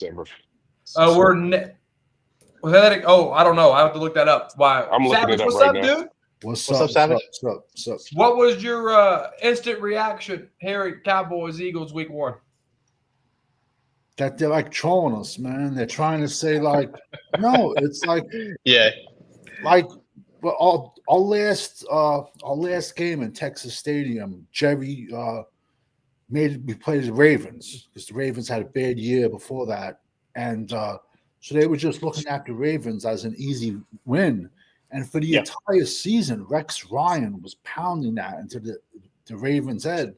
Denver. Was that? Oh, I don't know. I have to look that up. Why? I'm looking Savage, it up what's right up, now. dude? What's up, Savage? What's up? What was your instant reaction hearing Cowboys Eagles week 1? That they're like trolling us, man. They're trying to say like, no, it's like, Yeah. like, well, our last game in Texas Stadium, Jerry we played the Ravens because the Ravens had a bad year before that, and so they were just looking at the Ravens as an easy win. And for the entire season, Rex Ryan was pounding that into the Ravens' head,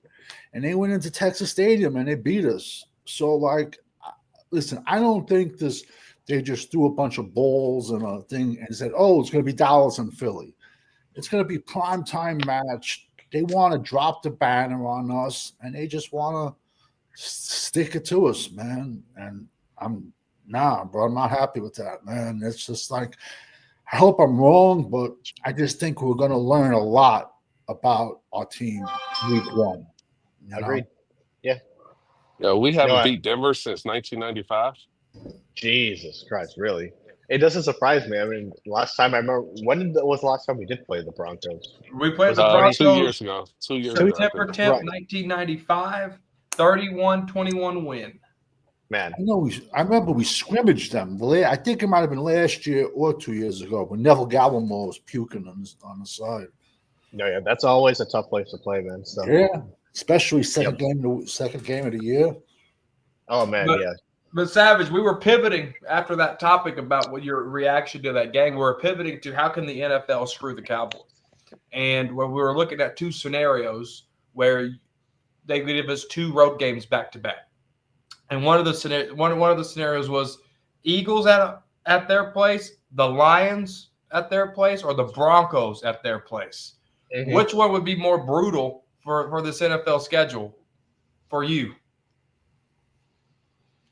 and they went into Texas Stadium and they beat us. So like, listen, I don't think this. They just threw a bunch of balls and a thing and said, "Oh, it's going to be Dallas and Philly. It's going to be prime time match." They want to drop the banner on us, and they just want to stick it to us, man. And bro, I'm not happy with that, man. It's just like, I hope I'm wrong, but I just think we're going to learn a lot about our team week 1. Agreed. Yeah. Yeah, we haven't No, beat Denver since 1995. Jesus Christ, really? It doesn't surprise me. I mean, last time I remember, was the last time we did play the Broncos? We played the 2 Broncos years ago. 2 years ago. September 10th, 1995, 31-21 win. Man, I remember we scrimmaged them. I think it might have been last year or 2 years ago when Neville Gallimore was puking on the side. no, yeah, that's always a tough place to play, man. So yeah, especially second game of the year. Oh man, yeah. But Savage, we were pivoting after that topic about what your reaction to that game. We were pivoting to how can the NFL screw the Cowboys, and when we were looking at 2 scenarios where they could give us 2 road games back to back, and one of the scenarios was Eagles at their place, the Lions at their place, or the Broncos at their place. Mm-hmm. Which one would be more brutal for this NFL schedule for you?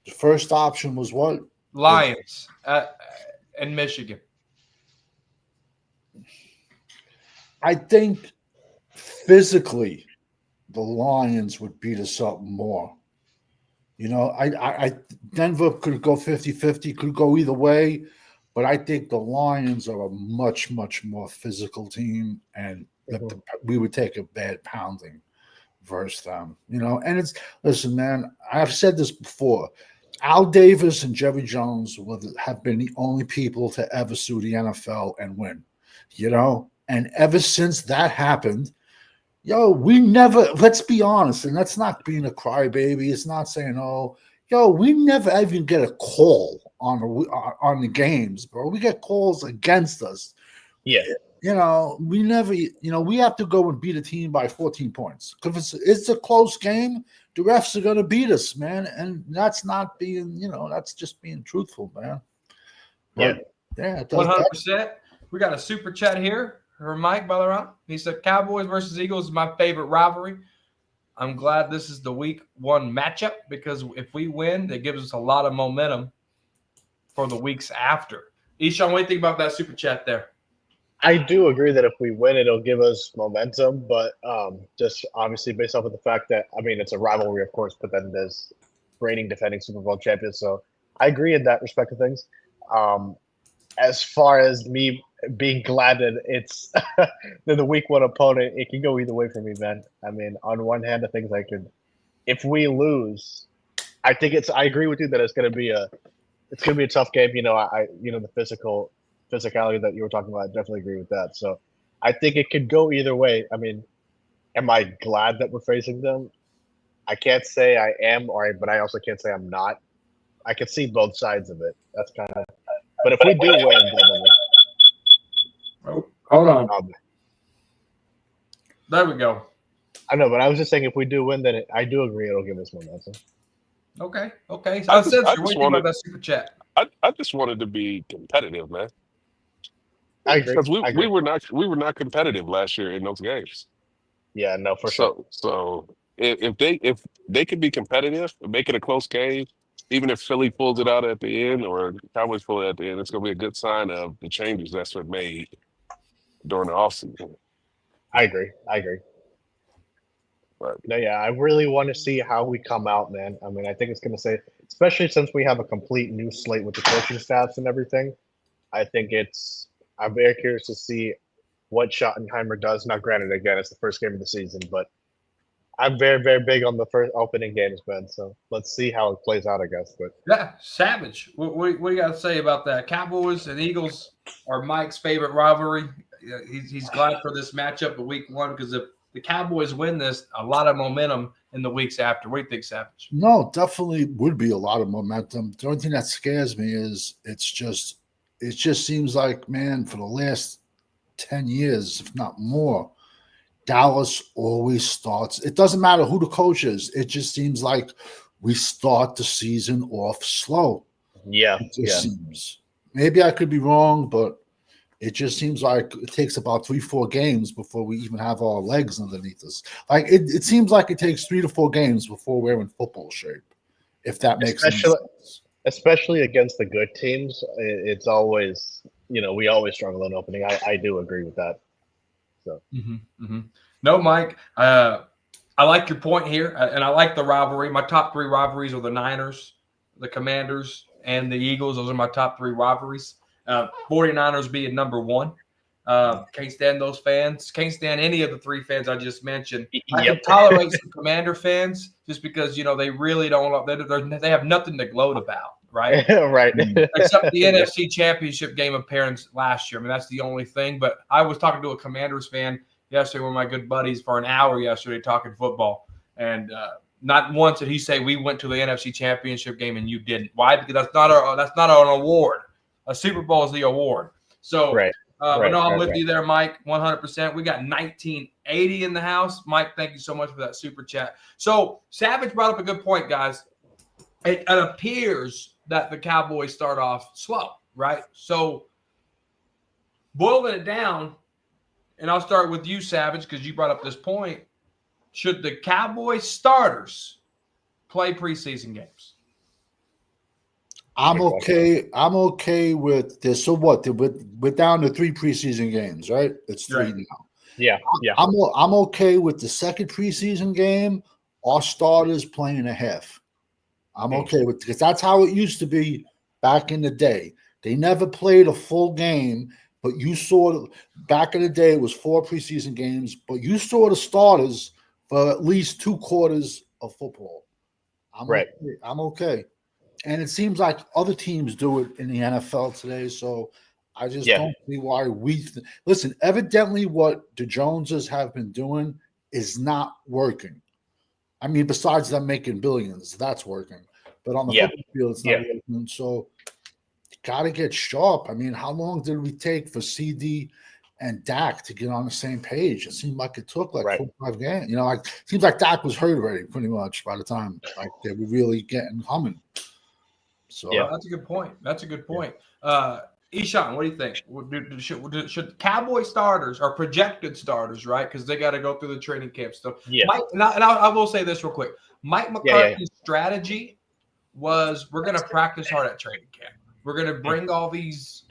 The first option was what? Lions in Michigan. I think physically the Lions would beat us up more. You know, I Denver could go 50-50, could go either way, but I think the Lions are a much, much more physical team, and we would take a bad pounding versus them. You know, and listen, man, I've said this before. Al Davis and Jerry Jones have been the only people to ever sue the NFL and win, you know? And ever since that happened, we never, let's be honest, and that's not being a crybaby. It's not saying, we never even get a call on the games, bro. We get calls against us. Yeah. You know, we never, we have to go and beat a team by 14 points. Because it's a close game, the refs are going to beat us, man. And that's not being, that's just being truthful, man. But, yeah. 100%. We got a super chat here from Mike Ballarat. He said, Cowboys versus Eagles is my favorite rivalry. I'm glad this is the week 1 matchup because if we win, it gives us a lot of momentum for the weeks after. Eshawn, what do you think about that super chat there? I do agree that if we win, it'll give us momentum, but just obviously based off of the fact that, I mean, it's a rivalry, of course, but then there's reigning defending Super Bowl champions. So I agree in that respect of things. As far as me being glad that it's the week 1 opponent, it can go either way for me, man. I mean, on one hand, if we lose, I agree with you that it's going to be a tough game. You know, the physicality that you were talking about, I definitely agree with that. So I think it could go either way. I mean, am I glad that we're facing them? I can't say I am, but I also can't say I'm not. I can see both sides of it. That's kind of. But if we do win, then hold on. There we go. I know, but I was just saying if we do win, then I do agree it'll give us momentum. Okay. So what do you think about that super chat? I just wanted to be competitive, man. I agree. Because we were not competitive last year in those games. Yeah, no, for sure. So if they could be competitive, make it a close game, even if Philly pulls it out at the end or Cowboys pull it at the end, it's going to be a good sign of the changes that's been made during the offseason. I agree. But no, yeah, I really want to see how we come out, man. I mean, I think it's going to especially since we have a complete new slate with the coaching staffs and everything. I think I'm very curious to see what Schottenheimer does. Now, granted, again, it's the first game of the season, but I'm very, very big on the first opening games, man. So let's see how it plays out, I guess. But Yeah, Savage. What do you got to say about that? Cowboys and Eagles are Mike's favorite rivalry. He's glad for this matchup of week one because if the Cowboys win this, a lot of momentum in the weeks after. What do you think, Savage? No, definitely would be a lot of momentum. The only thing that scares me is it just seems like, man, for the last 10 years, if not more, Dallas always starts. It doesn't matter who the coach is. It just seems like we start the season off slow. yeah, It just seems. Maybe I could be wrong, but it just seems like it takes about 3-4 games before we even have our legs underneath us. Like it seems like it takes 3 to 4 games before we're in football shape. If that makes any sense. especially against the good teams, it's always, we always struggle in opening. I do agree with that. So No, Mike. I like your point here, and I like the rivalry. My top 3 rivalries are the Niners, the Commanders, and the Eagles. Those are my top 3 rivalries. 49ers being number 1. Can't stand those fans. Can't stand any of the 3 fans I just mentioned. I can tolerate some Commander fans just because they really don't. They have nothing to gloat about, right? right. Except the NFC Championship game appearance last year. I mean, that's the only thing. But I was talking to a Commanders fan yesterday, one of my good buddies, for an hour yesterday talking football, and not once did he say we went to the NFC Championship game and you didn't. Why? Because that's not an award. A Super Bowl is the award. So, Right. But no, I'm with you there, Mike, 100%. We got 1980 in the house. Mike, thank you so much for that super chat. So, Savage brought up a good point, guys. It appears that the Cowboys start off slow, right? So, boiling it down, and I'll start with you, Savage, because you brought up this point. Should the Cowboys starters play preseason games? I'm okay with this. So what? We're down to 3 preseason games, right? It's 3 Right. now. Yeah. I'm okay with the second preseason game. Our starters playing a half. I'm okay with, because that's how it used to be back in the day. They never played a full game, but you saw back in the day it was 4 preseason games, but you saw the starters for at least 2 quarters of football. I'm okay. And it seems like other teams do it in the NFL today. So I just don't see why listen, evidently what the Joneses have been doing is not working. I mean, besides them making billions, that's working. But on the football field, it's not working. So you got to get sharp. I mean, how long did we take for CD and Dak to get on the same page? It seemed like it took 4 or 5 games. It seems like Dak was hurt already pretty much by the time they were really getting humming. So that's a good point. Eshaun, what do you think? Should Cowboy starters or projected starters, right? Because they got to go through the training camp stuff. Yeah. Mike, I will say this real quick. Mike McCarthy's strategy was we're going to practice hard at training camp. We're going to bring all these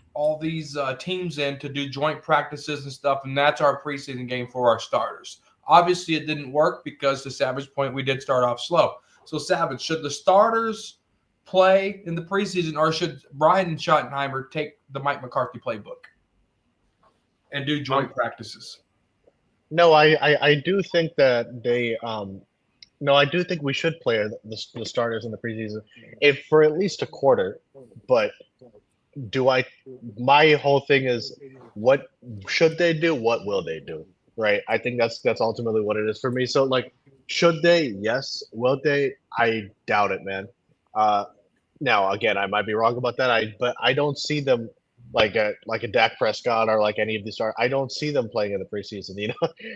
teams in to do joint practices and stuff, and that's our preseason game for our starters. Obviously, it didn't work because to Savage's point, we did start off slow. So, Savage, should the starters play in the preseason, or should Brian Schottenheimer take the Mike McCarthy playbook and do joint practices? No, I do think that they I do think we should play the starters in the preseason, if for at least a quarter. But my whole thing is, what should they do? What will they do? Right? I think that's ultimately what it is for me. So should they? Yes. Will they? I doubt it, man. Now again, I might be wrong about that. But I don't see them like a Dak Prescott or like any of these stars. I don't see them playing in the preseason.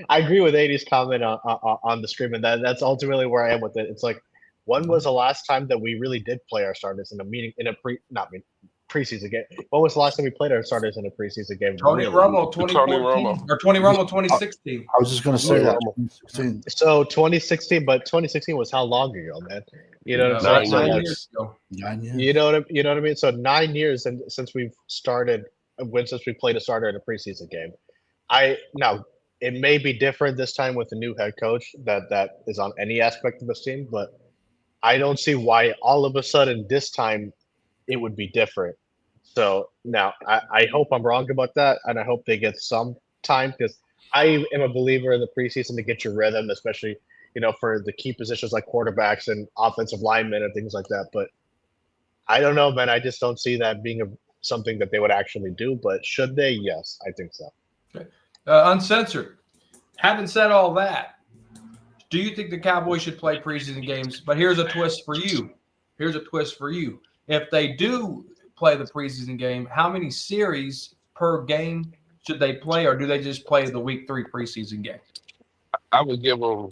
I agree with AD's comment on the stream, and that's ultimately where I am with it. It's like, when was the last time that we really did play our starters in a preseason game? When was the last time we played our starters in a preseason game? Tony Romo, 2014, or Tony Romo, 2016. I was just going to say that. So 2016, but 2016 was how long ago, man? You know what I'm saying? 9 years ago. 9 years. You know what I mean? So 9 years since we've started, since we played a starter in a preseason game. Now it may be different this time with the new head coach that is on any aspect of this team, but I don't see why all of a sudden this time it would be different. So now I hope I'm wrong about that, and I hope they get some time because I am a believer in the preseason to get your rhythm, especially for the key positions like quarterbacks and offensive linemen and things like that. But I don't know, man. I just don't see that being something that they would actually do. But should they? Yes, I think so. Uncensored. Having said all that, do you think the Cowboys should play preseason games? But here's a twist for you. If they do play the preseason game, how many series per game should they play, or do they just play the week 3 preseason game? I would give them.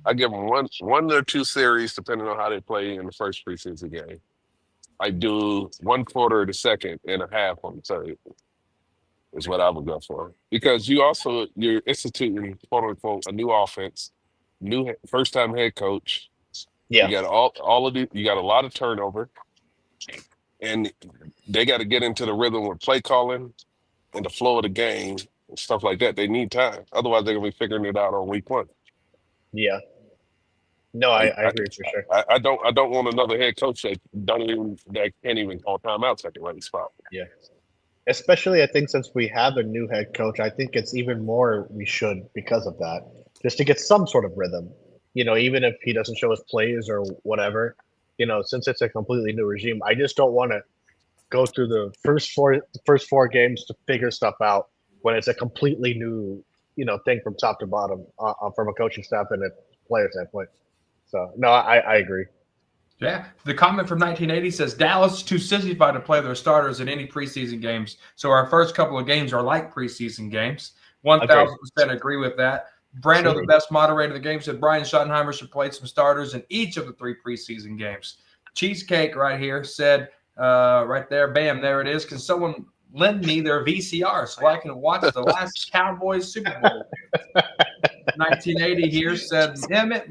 I give them one or two series depending on how they play in the first preseason game. I do 1/4 of the second and a half on the third. Is what I would go for, because you're instituting quote unquote a new offense, new first time head coach. Yeah, You got you got a lot of turnover, and they got to get into the rhythm with play calling and the flow of the game and stuff like that. They need time, otherwise they're gonna be figuring it out on week 1. yeah. No, I agree for sure. I don't want another head coach that can't even call timeouts at the right spot. Yeah. Especially, I think since we have a new head coach, I think it's even more we should because of that, just to get some sort of rhythm. Even if he doesn't show us plays or whatever, since it's a completely new regime, I just don't want to go through the first four games to figure stuff out when it's a completely new, thing from top to bottom from a coaching staff and a player standpoint. So no, I agree. Yeah. The comment from 1980 says Dallas is too sissyfied to play their starters in any preseason games. So our first couple of games are like preseason games. 1,000% agree with that. Brando, the best moderator of the game, said Brian Schottenheimer should play some starters in each of the 3 preseason games. Cheesecake right here said, right there, bam, there it is. Can someone lend me their VCR so I can watch the last Cowboys Super Bowl? 1980 here said Emmett,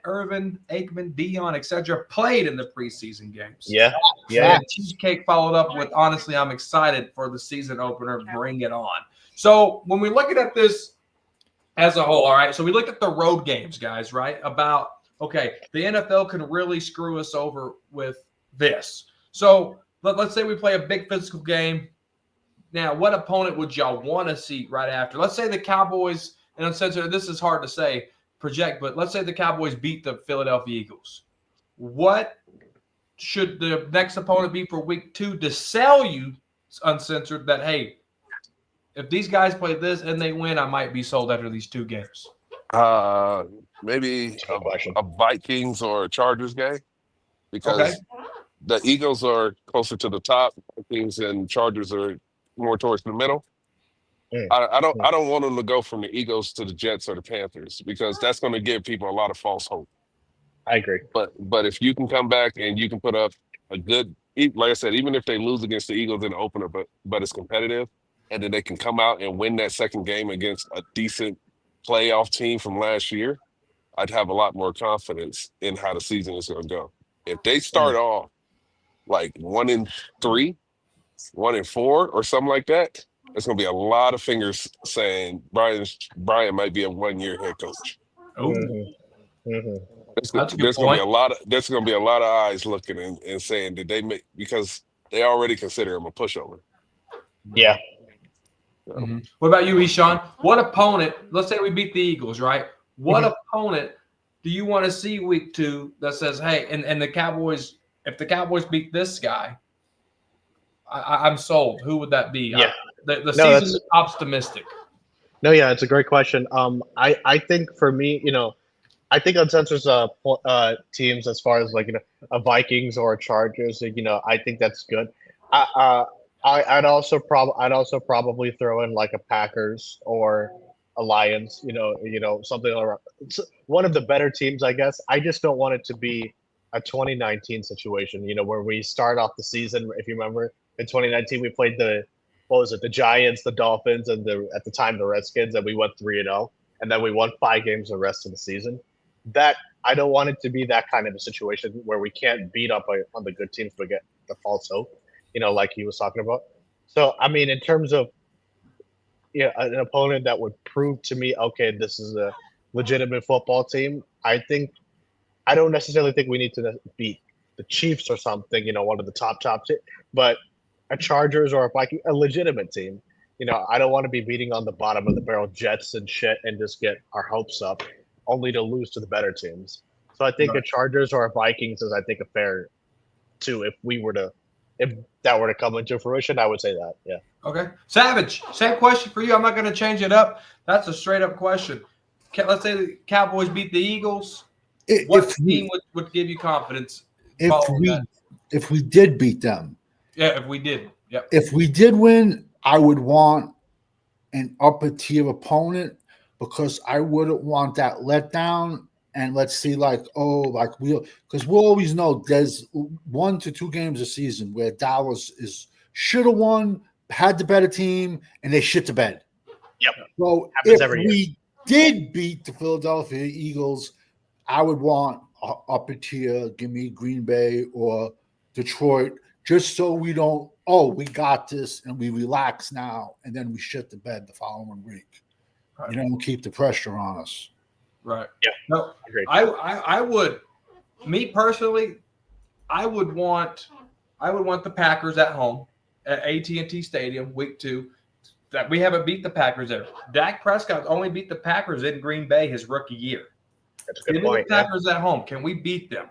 Irvin, Aikman, Dion, etc. played in the preseason games. Yeah. And Cheesecake followed up with, honestly, I'm excited for the season opener. Bring it on. So when we're looking at this as a whole, all right, so we looked at the road games, guys, right? About, okay, the NFL can really screw us over with this. So let's say we play a big physical game. Now, what opponent would y'all want to see right after? Let's say the Cowboys, and uncensored, this is hard to say, project, but let's say the Cowboys beat the Philadelphia Eagles. What should the next opponent be for week 2 to sell you, uncensored, that, hey, if these guys play this and they win, I might be sold after these 2 games? Maybe a Vikings or a Chargers game, because the Eagles are closer to the top. Vikings and Chargers are more towards the middle. I don't want them to go from the Eagles to the Jets or the Panthers, because that's going to give people a lot of false hope. I agree. But if you can come back and you can put up a good, like I said, even if they lose against the Eagles in the opener, but it's competitive, and then they can come out and win that second game against a decent playoff team from last year, I'd have a lot more confidence in how the season is going to go. If they start off like 1-3, 1-4, or something like that, there's going to be a lot of fingers saying Brian might be a 1-year head coach. There's going to be a lot of eyes looking and saying, did they make, because they already consider him a pushover. Yeah. Mm-hmm. What about you, Eshawn? What opponent, let's say we beat the Eagles, right? What opponent do you want to see week 2 that says, hey, and the Cowboys, if the Cowboys beat this guy, I'm sold. Who would that be? Yeah. The season is optimistic. No, yeah, it's a great question. I think for me, I think Uncensored's teams, as far as like a Vikings or a Chargers, I think that's good. I'd also probably throw in like a Packers or a Lions, something around one of the better teams, I guess. I just don't want it to be a 2019 situation, where we start off the season. If you remember, in 2019 we played the Giants, the Dolphins, and at the time the Redskins, and we went 3-0, and then we won 5 games the rest of the season. That I don't want it to be that kind of a situation where we can't beat up on the good teams but get the false hope, like he was talking about. So I mean, in terms of an opponent that would prove to me, okay, this is a legitimate football team, I think I don't necessarily think we need to beat the Chiefs or something, one of the top but a Chargers or a Viking, a legitimate team. I don't want to be beating on the bottom of the barrel Jets and shit and just get our hopes up only to lose to the better teams. So I think a Chargers or a Vikings is, I think, a fair two. If that were to come into fruition, I would say that. Yeah. Okay. Savage, same question for you. I'm not going to change it up. That's a straight up question. Let's say the Cowboys beat the Eagles. What team would give you confidence? If we did beat them. Yeah, if we did. Yep. If we did win, I would want an upper tier opponent because I wouldn't want that letdown. And let's see, because we'll always know there's 1 to 2 games a season where Dallas should have won, had the better team, and they shit the bed. Yep. So if we did beat the Philadelphia Eagles, I would want upper tier, give me Green Bay or Detroit, just so we don't, we got this and we relax now, and then we shit the bed the following week. Right. Keep the pressure on us. Right. Yeah. No, agreed. I would, me personally, I would want the Packers at home at AT&T Stadium week 2. That we haven't beat the Packers there. Dak Prescott only beat the Packers in Green Bay his rookie year. That's a good point. The Packers at home. Can we beat them?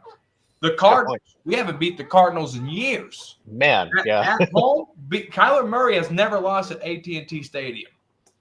The Cardinals. We haven't beat the Cardinals in years. Man, At home, Kyler Murray has never lost at AT&T Stadium,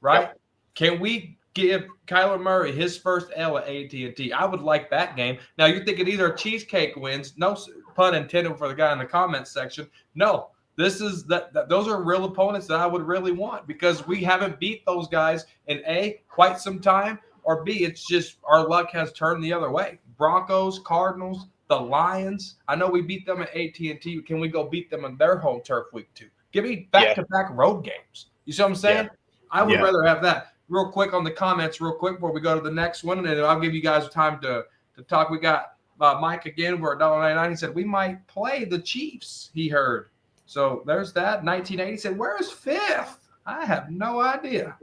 right? Yep. Can we give Kyler Murray his first L at AT&T? I would like that game. Now, you're thinking these are cheesecake wins. No pun intended for the guy in the comments section. No, this is those are real opponents that I would really want because we haven't beat those guys in quite some time, or B, it's just our luck has turned the other way. Broncos, Cardinals, the Lions. I know we beat them at AT&T. Can we go beat them on their home turf week 2? Give me back-to-back road games. You see what I'm saying? Yeah. I would rather have that. Real quick on the comments, before we go to the next one, and then I'll give you guys time to talk. We got Mike again. We're at $1.99. He said we might play the Chiefs. He heard. So there's that. 1980 said, "Where is 5th?" I have no idea.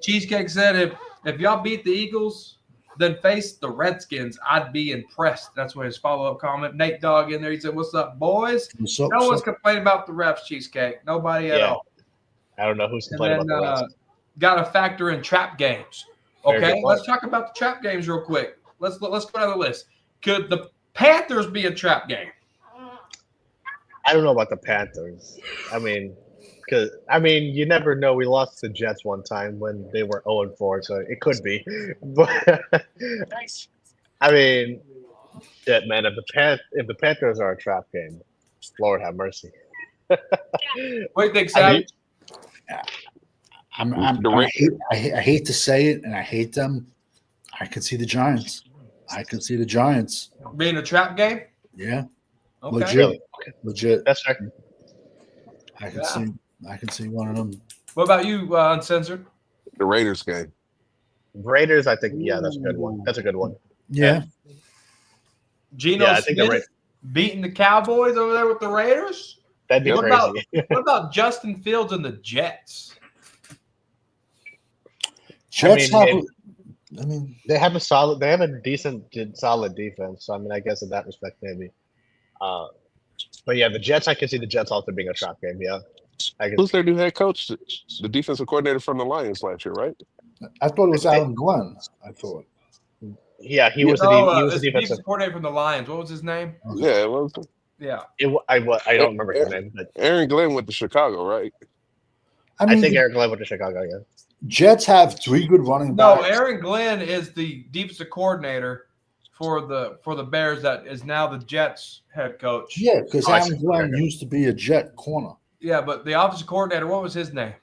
Cheesecake said, "If y'all beat the Eagles, then face the Redskins, I'd be impressed." That's what his follow-up comment. Nate Dogg in there. He said, "What's up, boys?" No one's complaining about the refs, Cheesecake. Nobody at all. I don't know who's complaining about the refs. Got to factor in trap games. Okay, let's talk about the trap games real quick. Let's go down the list. Could the Panthers be a trap game? I don't know about the Panthers. You never know. We lost the Jets one time when they were 0-4, so it could be. But shit, man. If the Panthers are a trap game, Lord have mercy. What do you think, Sam? I hate to say it, and I hate them. I can see the Giants. Being a trap game? Yeah. Okay. Legit. That's right. I can see one of them. What about you, Uncensored? The Raiders game. Raiders, I think, that's a good one. That's a good one. Yeah. Geno Smith beating the Cowboys over there with the Raiders? That'd be crazy. What about Justin Fields and the Jets? They have a decent, solid defense. So I guess in that respect, maybe. But yeah, the Jets. I can see the Jets also being a trap game. Yeah. Who's their new head coach? The defensive coordinator from the Lions last year, right? I thought it was Alan Glenn. I thought. Yeah, he was the defensive coordinator from the Lions. What was his name? Yeah, I don't remember his name. But Aaron Glenn went to Chicago, right? I think Aaron Glenn went to Chicago. Yeah. Jets have 3 good running backs. No, Aaron Glenn is the defensive coordinator for the Bears that is now the Jets head coach. Yeah, because Aaron Glenn used to be a Jet corner. Yeah, but the offensive coordinator, what was his name?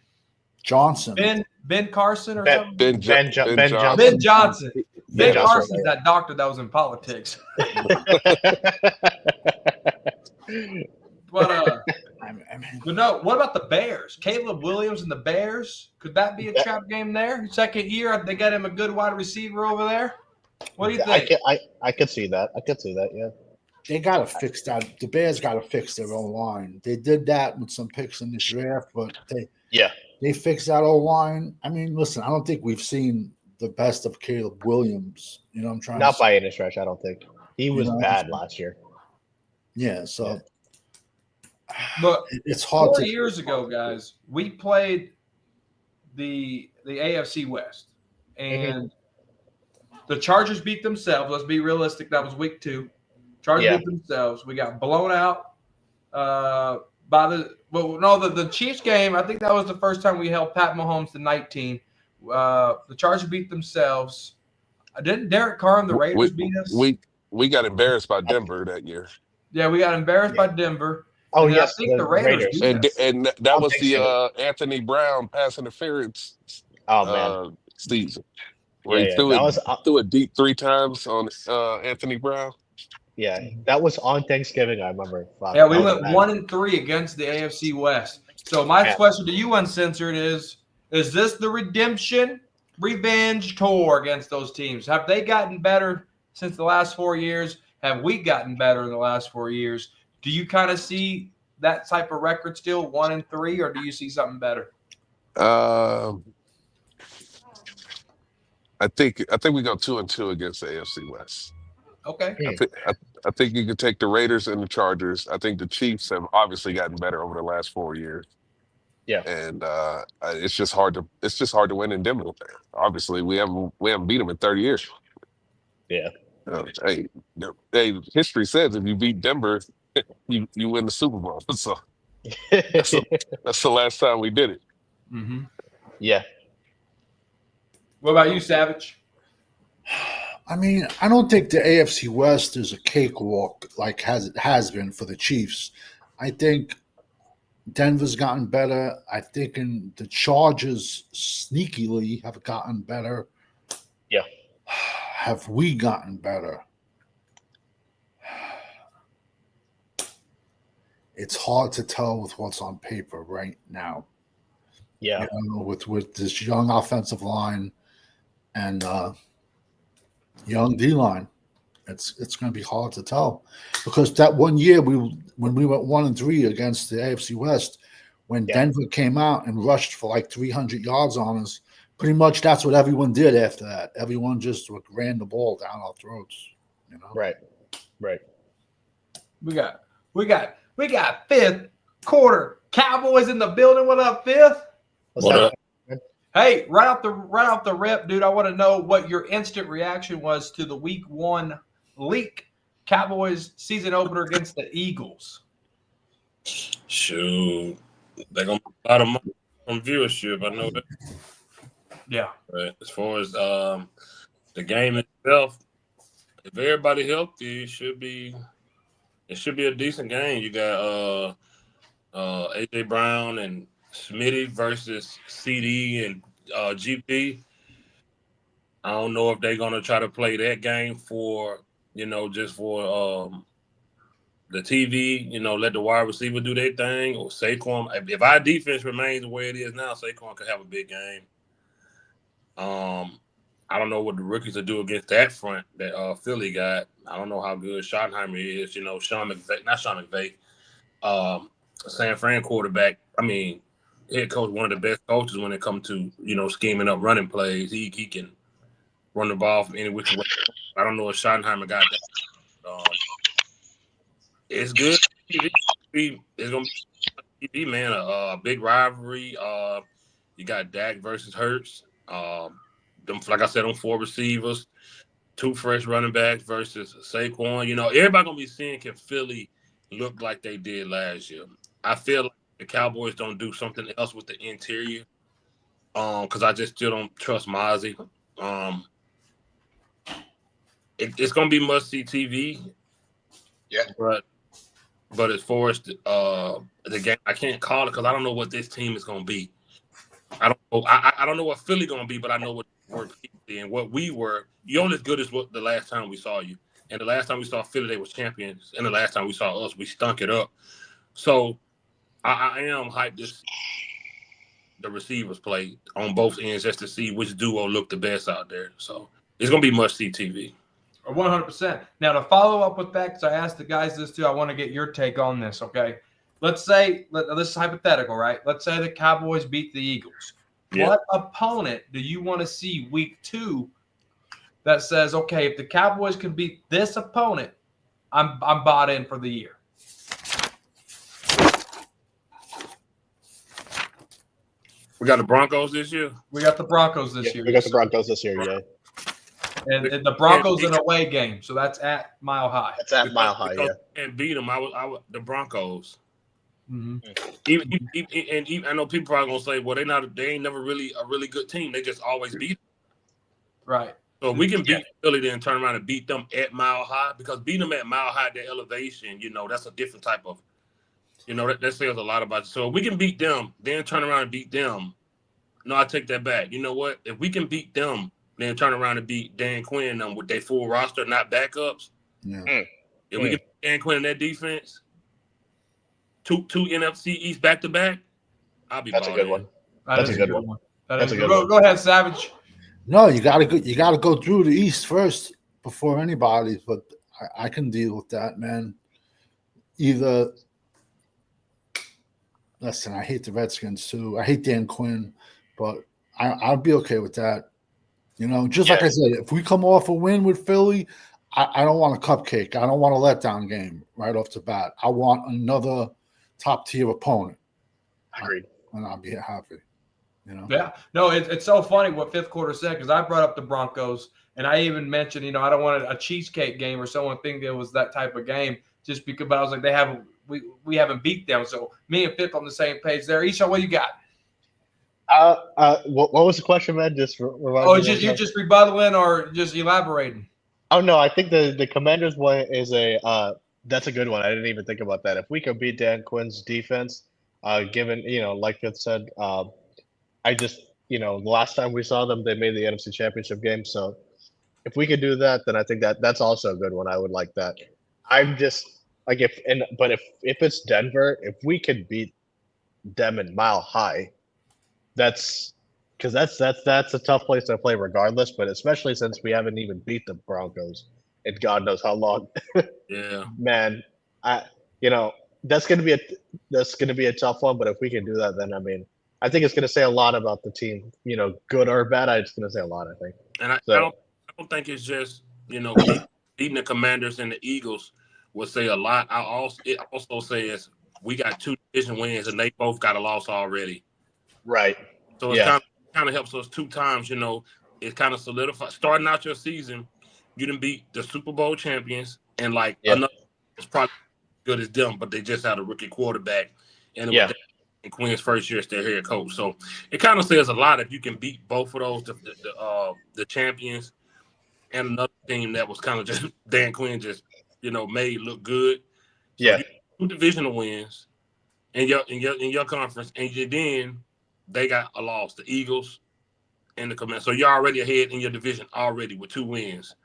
Johnson. Ben Carson or something? Ben Johnson. Ben Johnson. Ben Carson's that doctor that was in politics. But no, what about the Bears? Caleb Williams and the Bears? Could that be a trap game there? Second year, they got him a good wide receiver over there. What do you think? I could see that. Yeah. They got to fix that. The Bears got to fix their own line. They did that with some picks in this draft, but they fixed that old line. Listen, I don't think we've seen the best of Caleb Williams. You know what I'm trying to say? Not by any stretch, I don't think. He was bad last year. Yeah, so But it's hard 4 to. years ago, guys, we played the AFC West, and the Chargers beat themselves. Let's be realistic. That was week 2. Chargers Yeah. beat themselves. We got blown out by the Chiefs game. I think that was the first time we held Pat Mahomes to 19. The Chargers beat themselves. Didn't Derek Carr and the Raiders beat us? We got embarrassed by Denver that year. Yeah, we got embarrassed by Denver. Oh, And then yes. I think the Raiders beat us. And that was the Thanksgiving. Anthony Brown pass interference Oh, man. season. Where Yeah, he yeah. threw That it was threw it deep 3 times on Anthony Brown. yeah. That was on Thanksgiving. I remember. Wow, Yeah, we that was went bad. 1-3 against the AFC West. So my question to you, Uncensored, is this the redemption revenge tour against those teams? Have they gotten better since the last 4 years? Have we gotten better in the last 4 years? Do you kind of see that type of record still 1-3, or do you see something better? I think we go 2-2 against the AFC West. Okay. I think you could take the Raiders and the Chargers. I think the Chiefs have obviously gotten better over the last 4 years. Yeah. And it's just hard to win in Denver. Obviously, we haven't beat them in 30 years. Yeah. Hey, history says if you beat Denver, you win the Super Bowl. So that's the last time we did it. Mm-hmm. Yeah. What about you, Savage? I mean, I don't think the AFC West is a cakewalk like it has been for the Chiefs. I think Denver's gotten better. I think the Chargers sneakily have gotten better. Yeah. Have we gotten better? It's hard to tell with what's on paper right now. Yeah. You know, with this young offensive line and young D line, it's going to be hard to tell because that one year when we went 1-3 against the AFC West, when Denver came out and rushed for like 300 yards on us, pretty much that's what everyone did after that. Everyone just ran the ball down our throats. You know, Right. We got fifth quarter Cowboys in the building. What up, fifth? What up? Hey, right off the rip, dude, I want to know what your instant reaction was to the week 1 leak Cowboys season opener against the Eagles. Shoot, they're gonna be a lot of money from viewership. I know that. Yeah. But as far as the game itself, if everybody healthy, it should be a decent game. You got AJ Brown and Smitty versus CD and GP. I don't know if they're gonna try to play that game for just for the TV. Let the wide receiver do their thing, or Saquon. If our defense remains the way it is now, Saquon could have a big game. I don't know what the rookies will do against that front that Philly got. I don't know how good Schottenheimer is. Sean McVay, San Fran quarterback. I mean, head coach, one of the best coaches when it comes to scheming up running plays. He can run the ball from any which way. I don't know if Schottenheimer got that. It's good. It's gonna be TV, man. A big rivalry. You got Dak versus Hurts. Like I said, them 4 receivers, 2 fresh running backs versus Saquon. Everybody gonna be seeing can Philly look like they did last year. I feel like the Cowboys don't do something else with the interior. Because I just still don't trust Mozzie. It's gonna be must-see TV. Yeah. But as far as the game, I can't call it because I don't know what this team is gonna be. I don't know. I don't know what Philly gonna be, but I know what we're and what we were. You're only as good as what the last time we saw you. And the last time we saw Philly, they was champions. And the last time we saw us, we stunk it up. So I am hyped to see the receivers play on both ends just to see which duo look the best out there. So it's gonna be must-see TV. 100%. Now, to follow up with that, because I asked the guys this too, I want to get your take on this, okay? Let's say, this is hypothetical, right? Let's say the Cowboys beat the Eagles. Yeah. What opponent do you want to see week 2 that says, okay, if the Cowboys can beat this opponent, I'm bought in for the year. We got the Broncos this year. We got the Broncos this year. We got the Broncos this year, yeah. And the Broncos an away game, so that's at Mile High. That's at Mile High, yeah. And beat them. The Broncos. Mm-hmm. Even I know people probably gonna say, well, they ain't never really a really good team. They just always beat them. Right. So if we can beat Philly, then turn around and beat them at Mile High, because beating them at Mile High, their elevation, that's a different type of, that says a lot about it. So if we can beat them, then turn around and beat them. No, I take that back. You know what? If we can beat them, then turn around and beat Dan Quinn with their full roster, not backups. Yeah. If we can beat Dan Quinn in that defense, two NFC East back to back, I'll be. That's a good one. That's a good one. That's a good one. Go ahead, Savage. No, you gotta go through the East first before anybody. But I can deal with that, man. Listen, I hate the Redskins too. I hate Dan Quinn, but I'd be okay with that. Like I said, if we come off a win with Philly, I don't want a cupcake. I don't want a letdown game right off the bat. I want another top tier opponent. Agreed. And I'll be happy. Yeah. No, it's so funny what fifth quarter said, because I brought up the Broncos, and I even mentioned, I don't want a cheesecake game or someone think it was that type of game, just because. But I was like, we haven't beat them, so me and Fifth on the same page there. Isha, what you got? What was the question, man? Just remind me. You're just rebuttaling or just elaborating? Oh no, I think the Commanders one is that's a good one. I didn't even think about that. If we could beat Dan Quinn's defense, given like Fifth said, I just the last time we saw them, they made the NFC Championship game. So if we could do that, then I think that's also a good one. I would like that. I'm just like if it's Denver, if we could beat them in Mile High, that's a tough place to play regardless. But especially since we haven't even beat the Broncos in God knows how long. Yeah, man, that's gonna be a tough one. But if we can do that, then I think it's going to say a lot about the team, good or bad. It's going to say a lot, I think. And I don't think it's just, beating the Commanders and the Eagles will say a lot. It also says we got 2 division wins and they both got a loss already. Right. So it kind of helps us 2 times, it kind of solidifies. Starting out your season, you didn't beat the Super Bowl champions and another is probably good as them, but they just had a rookie quarterback. And it was in Quinn's first year as their head coach. So it kind of says a lot if you can beat both of those, the champions and another team that was kind of just Dan Quinn just, made look good. So 2 divisional wins in your conference, and then they got a loss, the Eagles and the Commanders. So you're already ahead in your division already with 2 wins.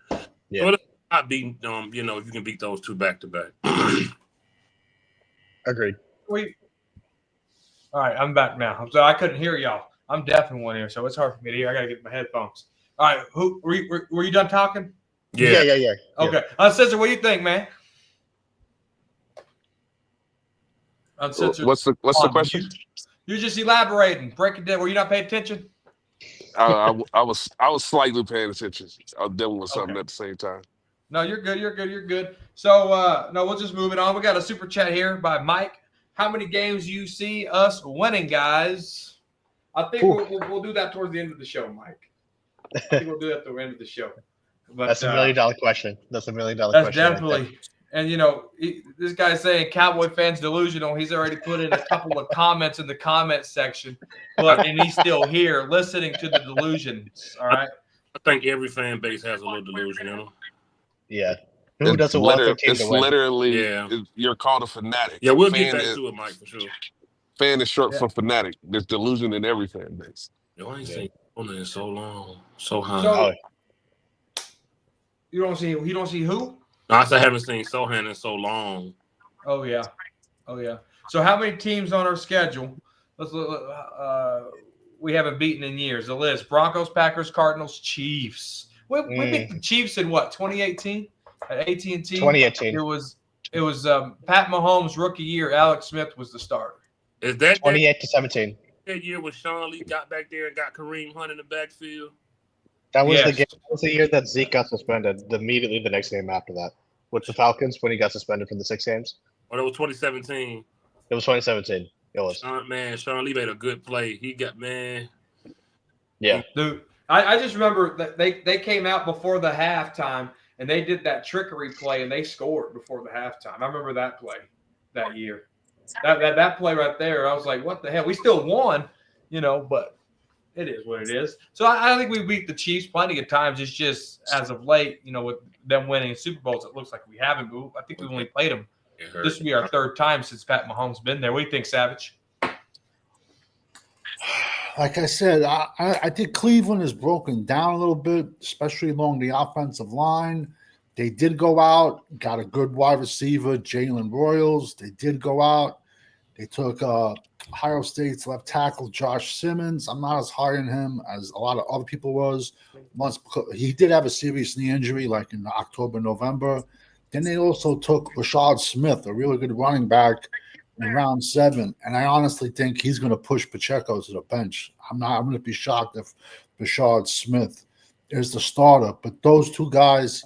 Yeah. So it's not beating if you can beat those 2 back to back. Agreed. All right, I'm back now. So I couldn't hear y'all. I'm deaf in one ear, so it's hard for me to hear. I got to get my headphones. All right, who were you done talking? Yeah. Okay. Uncensored, what do you think, man? Uncensored. What's the question? You're just elaborating. Break it down. Were you not paying attention? I was slightly paying attention. I was dealing with something at the same time. No, you're good. You're good. So, we'll just move it on. We got a super chat here by Mike. How many games do you see us winning, guys? I think we'll do that towards the end of the show, Mike. I think we'll do that at the end of the show. But, that's $1 million question. That's $1 million that's question. Definitely. Right, and, this guy's saying Cowboy fans delusional. He's already put in a couple of comments in the comment section, and he's still here listening to the delusions. All right. I think every fan base has a little delusion, Yeah. Who doesn't want their team to win? It's literally, you're called a fanatic. Yeah, we'll get back to it, Mike, for sure. Fan is short for fanatic. There's delusion in every fan base. Yo, I ain't seen Sona in so long. So high. So, you don't see who? No, I haven't seen Sohan in so long. Oh yeah. So how many teams on our schedule? Let's look. We haven't beaten in years. The list: Broncos, Packers, Cardinals, Chiefs. We beat the Chiefs in what? 2018 at AT&T. 2018. It was Pat Mahomes' rookie year. Alex Smith was the starter. Is that 28-17? That year when Sean Lee got back there and got Kareem Hunt in the backfield? That was the Yes. game. That was the year that Zeke got suspended. Immediately the next game after that, with the Falcons when he got suspended for the 6 games. Or it was 2017. It was 2017. It was. Sean Lee made a good play. He got Yeah. Dude, I just remember that they came out before the halftime and they did that trickery play and they scored before the halftime. I remember that play that year. That play right there, I was like, what the hell? We still won, but it is what it is. So I think we beat the Chiefs plenty of times. It's just as of late, with them winning Super Bowls, it looks like we haven't. But I think we only played them. This will be our third time since Pat Mahomes been there. What do you think, Savage? Like I said, I think Cleveland is broken down a little bit, especially along the offensive line. They did go out, got a good wide receiver, Jalen Royals. They did go out. They took Ohio State's left tackle, Josh Simmons. I'm not as high on him as a lot of other people was. He did have a serious knee injury like in October, November. Then they also took Rashad Smith, a really good running back, in round 7. And I honestly think he's going to push Pacheco to the bench. I'm going to be shocked if Rashad Smith is the starter. But those two guys,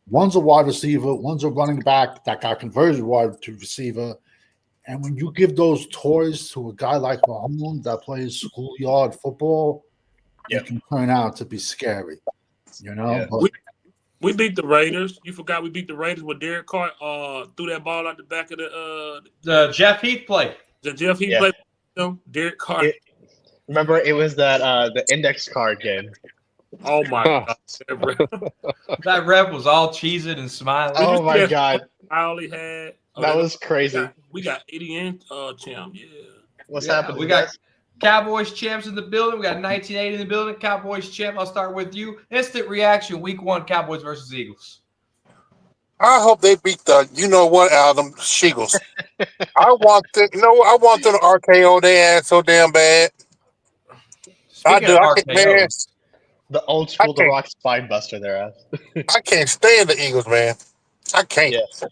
one's a wide receiver, one's a running back that got converted wide to receiver. And when you give those toys to a guy like Mahomes that plays schoolyard football, it can turn out to be scary. Yeah. But we beat the Raiders. You forgot we beat the Raiders with Derek Carr threw that ball out the back of the Jeff Heath play. The Jeff Heath play. Derek Carr. Remember, it was that the index card game. Oh my God! That ref was all cheesing and smiling. Oh my God! All he had. That was crazy. We got 80 in champ. Yeah. What's happening? We got Cowboys champs in the building. We got 1980 in the building. Cowboys champ. I'll start with you. Instant reaction. Week 1. Cowboys versus Eagles. I hope they beat the Adam Shingles. I want them to RKO their ass so damn bad. Speaking of RKO, the old school The Rock spine buster their ass. I can't stand the Eagles, man. I can't. Yes.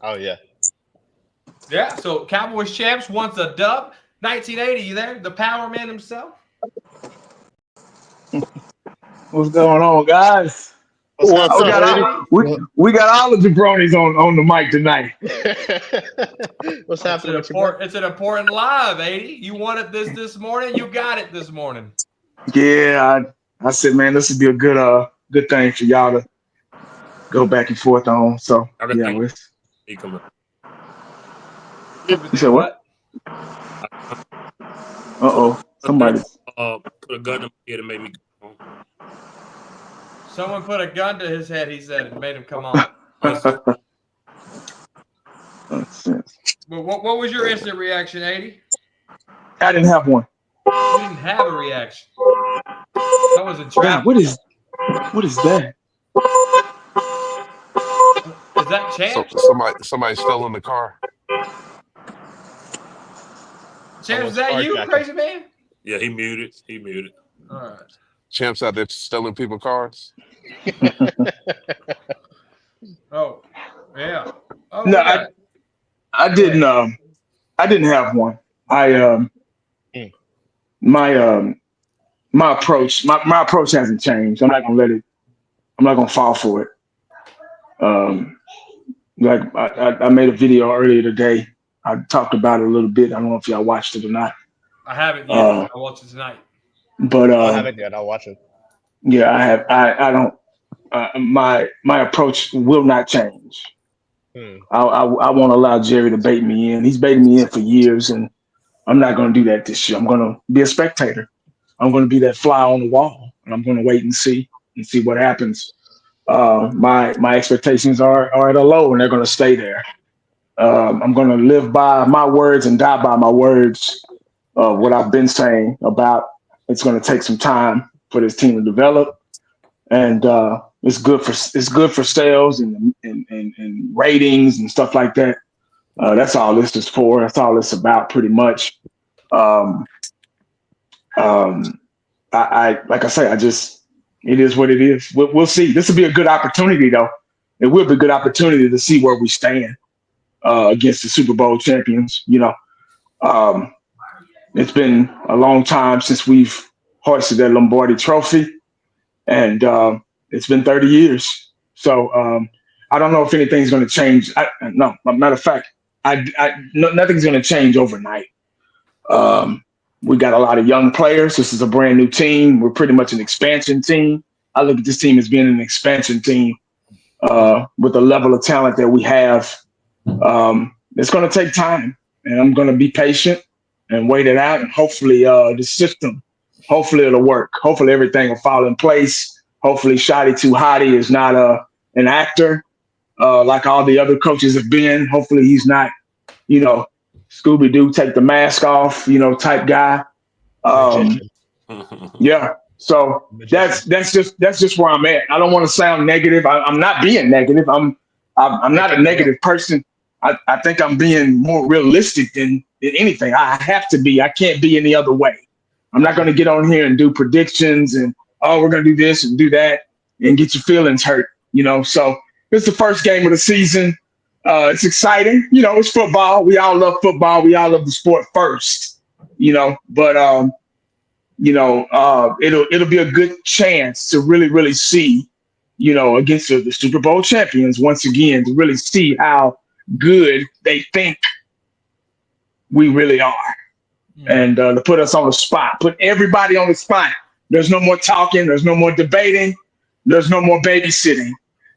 Oh yeah. Yeah. So Cowboys champs wants a dub. 1980, you there? The Power Man himself. What's going on, guys? We got all the jabronis on the mic tonight. What's happening? It's an important live, 80. You wanted this morning. You got it this morning. Yeah, I said, man, this would be a good thing for y'all to go back and forth on. So yeah, you said what? Somebody put a gun to my head and made me come on. Someone put a gun to his head, he said, and made him come on. What was your instant reaction, 80? I didn't have one. You didn't have a reaction. That was a trap. What is that? Is that Champ? Somebody stole in the car. Champ, is that you, crazy man? Yeah, he muted. All right. Champ's out there stealing people's cars. Oh, yeah. Oh, No, okay. I didn't have one. My approach hasn't changed. I'm not gonna fall for it. Like I made a video earlier today. I talked about it a little bit. I don't know if y'all watched it or not. I haven't yet. I'll watch it tonight. But I haven't yet. I'll watch it. Yeah, I have. I don't. My approach will not change. I won't allow Jerry to bait me in. He's baited me in for years, and I'm not going to do that this year. I'm going to be a spectator. I'm going to be that fly on the wall, and I'm going to wait and see what happens. My expectations are at a low, and they're going to stay there. I'm going to live by my words and die by my words. What I've been saying about it's going to take some time for this team to develop, and it's good for sales and ratings and stuff like that. That's all this is for. That's all it's about, pretty much. I like I say, it is what it is. We'll see. This will be a good opportunity, though. It will be a good opportunity to see where we stand against the Super Bowl champions. It's been a long time since we've hoisted that Lombardi trophy. and it's been 30 years. So I don't know if anything's going to change. No, matter of fact, nothing's going to change overnight. We got a lot of young players. This is a brand new team. We're pretty much an expansion team. I look at this team as being an expansion team with the level of talent that we have. It's going to take time, and I'm going to be patient and wait it out. And hopefully the system, hopefully it'll work. Hopefully everything will fall in place. Hopefully Shadi Too Hotty is not an actor like all the other coaches have been. Hopefully he's not, Scooby-Doo, take the mask off, type guy. Yeah. So that's just where I'm at. I don't want to sound negative. I'm not being negative. I'm not a negative person. I think I'm being more realistic than anything. I have to be. I can't be any other way. I'm not going to get on here and do predictions and, we're going to do this and do that and get your feelings hurt, So it's the first game of the season. It's exciting. It's football. We all love football. We all love the sport first, but it'll be a good chance to really, really see, against the Super Bowl champions once again, to really see how good they think we really are. And to put us on the spot, put everybody on the spot. There's no more talking. There's no more debating. There's no more babysitting.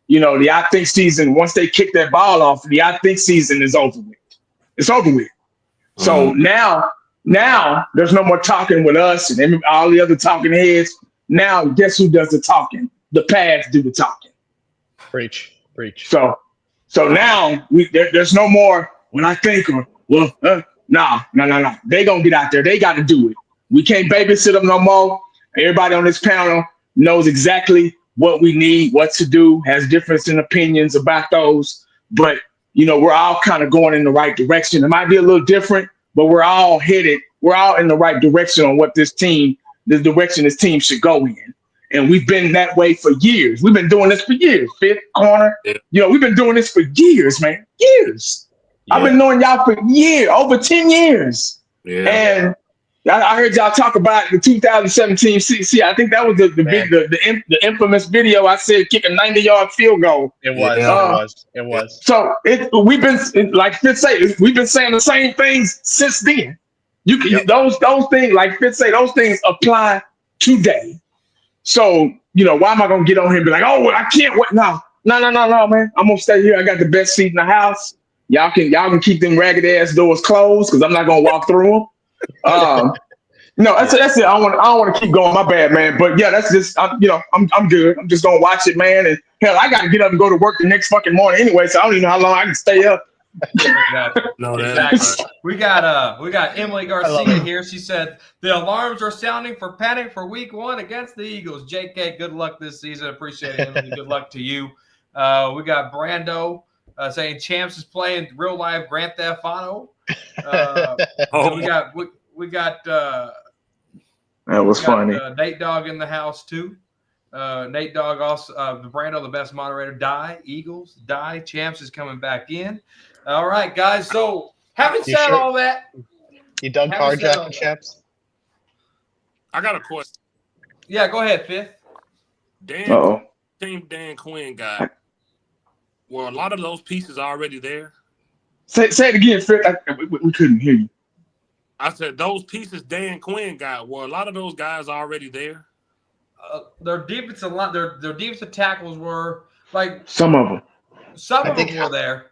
The I think season, once they kick that ball off, the I think season is over with. It's over with. So now there's no more talking with us and all the other talking heads. Now, guess who does the talking? The pads do the talking. Preach. So now there's no more when I think, no. They gonna get out there. They got to do it. We can't babysit them no more. Everybody on this panel knows exactly what we need, what to do, has difference in opinions about those. But, we're all kind of going in the right direction. It might be a little different, but we're all headed. We're all in the right direction on what the direction this team should go in. And we've been that way for years. We've been doing this for years. Fifth Corner. We've been doing this for years, man. Years. Yeah. I've been knowing y'all for years, over 10 years. Yeah. And I heard y'all talk about the 2017 CC. I think that was the infamous video. I said kick a 90-yard field goal. It was. So we've been, like Fitz say, we've been saying the same things since then. Those things, like Fitz say, those things apply today. So why am I gonna get on here and be like, I can't wait? No, man. I'm gonna stay here. I got the best seat in the house. Y'all can keep them ragged ass doors closed because I'm not gonna walk through them. No, that's it. I don't want to keep going. My bad, man. But yeah, that's just I'm good. I'm just gonna watch it, man. And hell, I gotta get up and go to work the next fucking morning anyway. So I don't even know how long I can stay up. Exactly. We got Emily Garcia here. She said the alarms are sounding for panic for week 1 against the Eagles. JK, good luck this season. Appreciate it, Emily. Good luck to you. We got Brando saying Champs is playing real life Grand Theft Auto. We got that was funny. Nate Dogg in the house too. Nate Dogg also Brando, the best moderator. Eagles, Champs is coming back in. All right, guys. So having said all that, you done carjacking Champs? I got a question. Yeah, go ahead, Fifth. Team Dan Quinn got. Were a lot of those pieces already there? Say it again, Fifth. We couldn't hear you. I said those pieces Dan Quinn got. Were a lot of those guys already there? Their defensive line, their defensive tackles were like some of them. Some of them were there.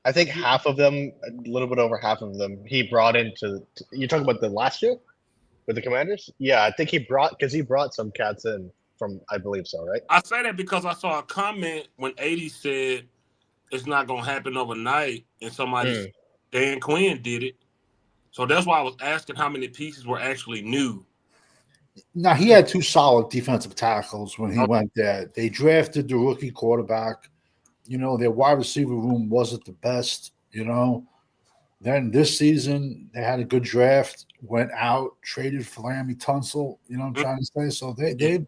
I think half of them, a little bit over half of them, he brought into. You're talking about the last year with the Commanders? Yeah, I think he brought some cats in from. I believe so, right? I say that because I saw a comment when 80 said it's not going to happen overnight, and somebody Dan Quinn did it. So that's why I was asking how many pieces were actually new. Now, he had 2 solid defensive tackles when he went there. They drafted the rookie quarterback. Their wide receiver room wasn't the best, Then this season, they had a good draft, went out, traded for Laramie Tunsil, what I'm trying to say? So they've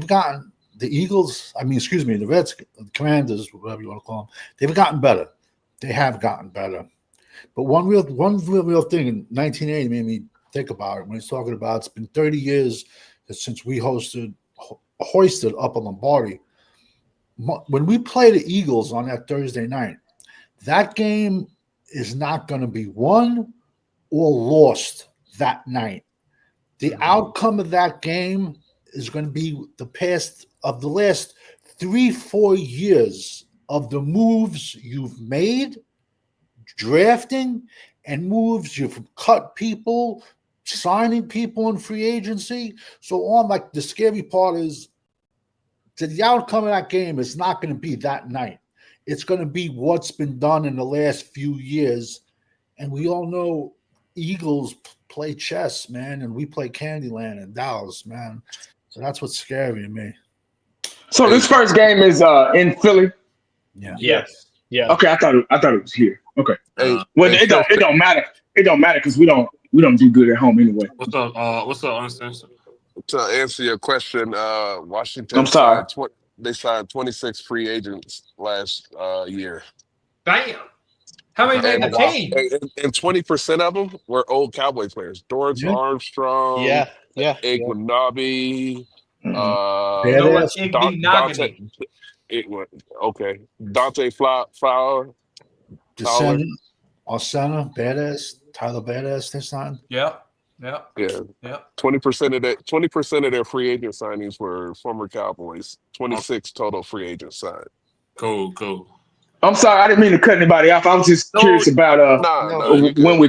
gotten the Eagles, the Redskins, the Commanders, whatever you want to call them, they've gotten better. They have gotten better. But one real thing in 1980 made me think about it when he's talking about it's been 30 years since we hosted hoisted up on Lombardi. When we play the Eagles on that Thursday night, that game is not going to be won or lost that night. The outcome of that game is going to be the past of the last 3-4 years of the moves you've made, drafting, and moves you've cut people, signing people in free agency. So on, like, the scary part is that the outcome of that game is not going to be that night. It's going to be what's been done in the last few years. And we all know Eagles play chess, man, and we play Candyland in Dallas, man. So that's what's scary to me. So this first game is in Philly. Yeah. Yes. Yeah. Okay, I thought it was here. Okay. Hey, Well, hey, it don't matter. It don't matter because we don't do good at home anyway. What's up? What's up, Uncensored? to answer your question, Washington I'm sorry. signed 26 free agents last year. Damn. How many made the team? And 20% of them were old Cowboy players. Dorrance Armstrong, Yeah. Igwenabi, You know what? Dante. Dante Flower. Descendant, Osana, Badass, Tyler Badass, they signed. Yeah. Yeah. 20% of their free agent signings were former Cowboys. 26 total free agents signed. Cool. I'm sorry, I didn't mean to cut anybody off. I was just curious about when we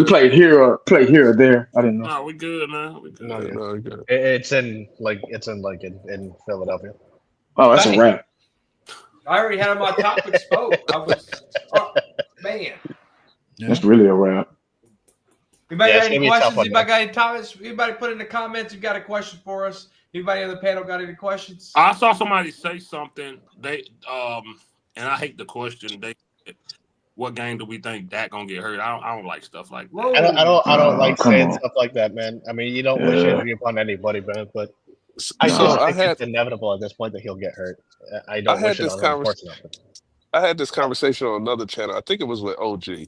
played here or there. I didn't know. No, we good, man. We good. No, you're good. It's in Philadelphia. Oh, that's a wrap. I already had my topic spoke. I was, man. That's really a wrap. Anybody got any gonna be a tough questions? one, Anybody got any topics? Anybody put in the comments? You got a question for us? Anybody on the panel got any questions? I saw somebody say something. And I hate the question. What game do we think Dak gonna get hurt? I don't like stuff like that. I don't like come saying on. stuff like that, man. I mean, you don't wish injury upon anybody, man. But I So just I think had it's inevitable at this point that he'll get hurt. I don't wish it on him, unfortunately. I had this conversation on another channel. I think it was with OG.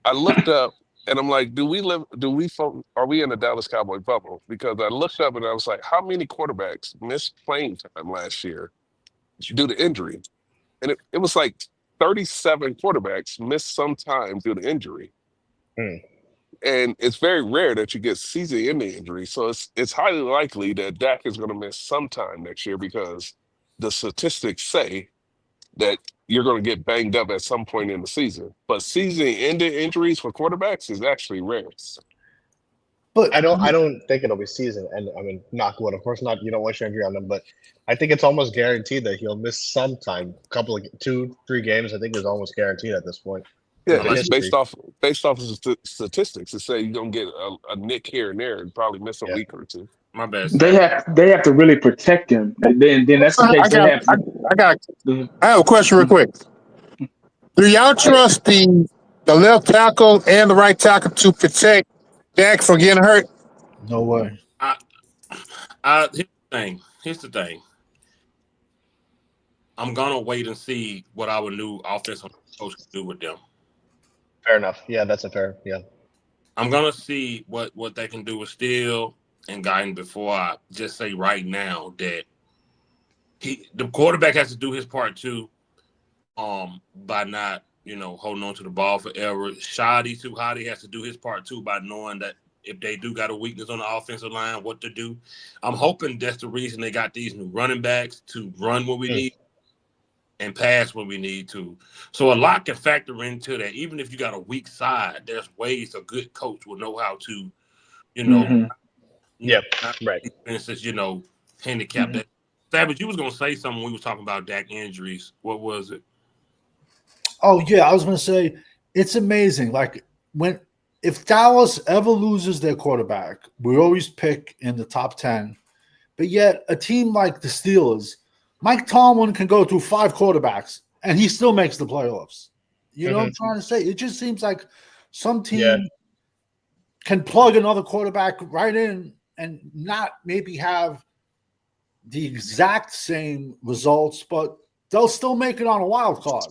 I looked up and I'm like, are we in the Dallas Cowboy bubble? Because I looked up and I was like, how many quarterbacks missed playing time last year due to injury? And it was like 37 quarterbacks missed some time due to injury. And it's very rare that you get season-ending injury. So it's highly likely that Dak is going to miss some time next year because the statistics say that you're going to get banged up at some point in the season. But season-ending injuries for quarterbacks is actually rare. But I don't think it'll be season. And I mean, knock wood. Of course not. You don't wish injury on him, but I think it's almost guaranteed that he'll miss some time. A couple of 2-3 games. I think is almost guaranteed at this point. Yeah, it's based off of statistics. It say you're gonna get a nick here and there and probably miss a week or two. My bad. They have to really protect him. And then that's the case. I have a question real quick. Do y'all trust the left tackle and the right tackle to protect Dak from getting hurt? No way. Here's the thing. I'm gonna wait and see what our new offensive coach can do with them. Fair enough. Yeah, that's a fair. Yeah. I'm gonna see what they can do with Steele and Guyton before I just say right now that the quarterback has to do his part too, by not holding on to the ball forever. Shoddy has to do his part too by knowing that if they do got a weakness on the offensive line, what to do. I'm hoping that's the reason they got these new running backs to run when we need and pass when we need to. So a lot can factor into that. Even if you got a weak side, there's ways a good coach will know how to, right. For instance, handicap that. Savage, you was gonna say something when we was talking about Dak injuries. What was it? Oh yeah, I was gonna say it's amazing. Like if Dallas ever loses their quarterback, we always pick in the top 10. But yet a team like the Steelers, Mike Tomlin can go through 5 quarterbacks and he still makes the playoffs. You know what I'm trying to say? It just seems like some team can plug another quarterback right in and not maybe have the exact same results, but they'll still make it on a wild card.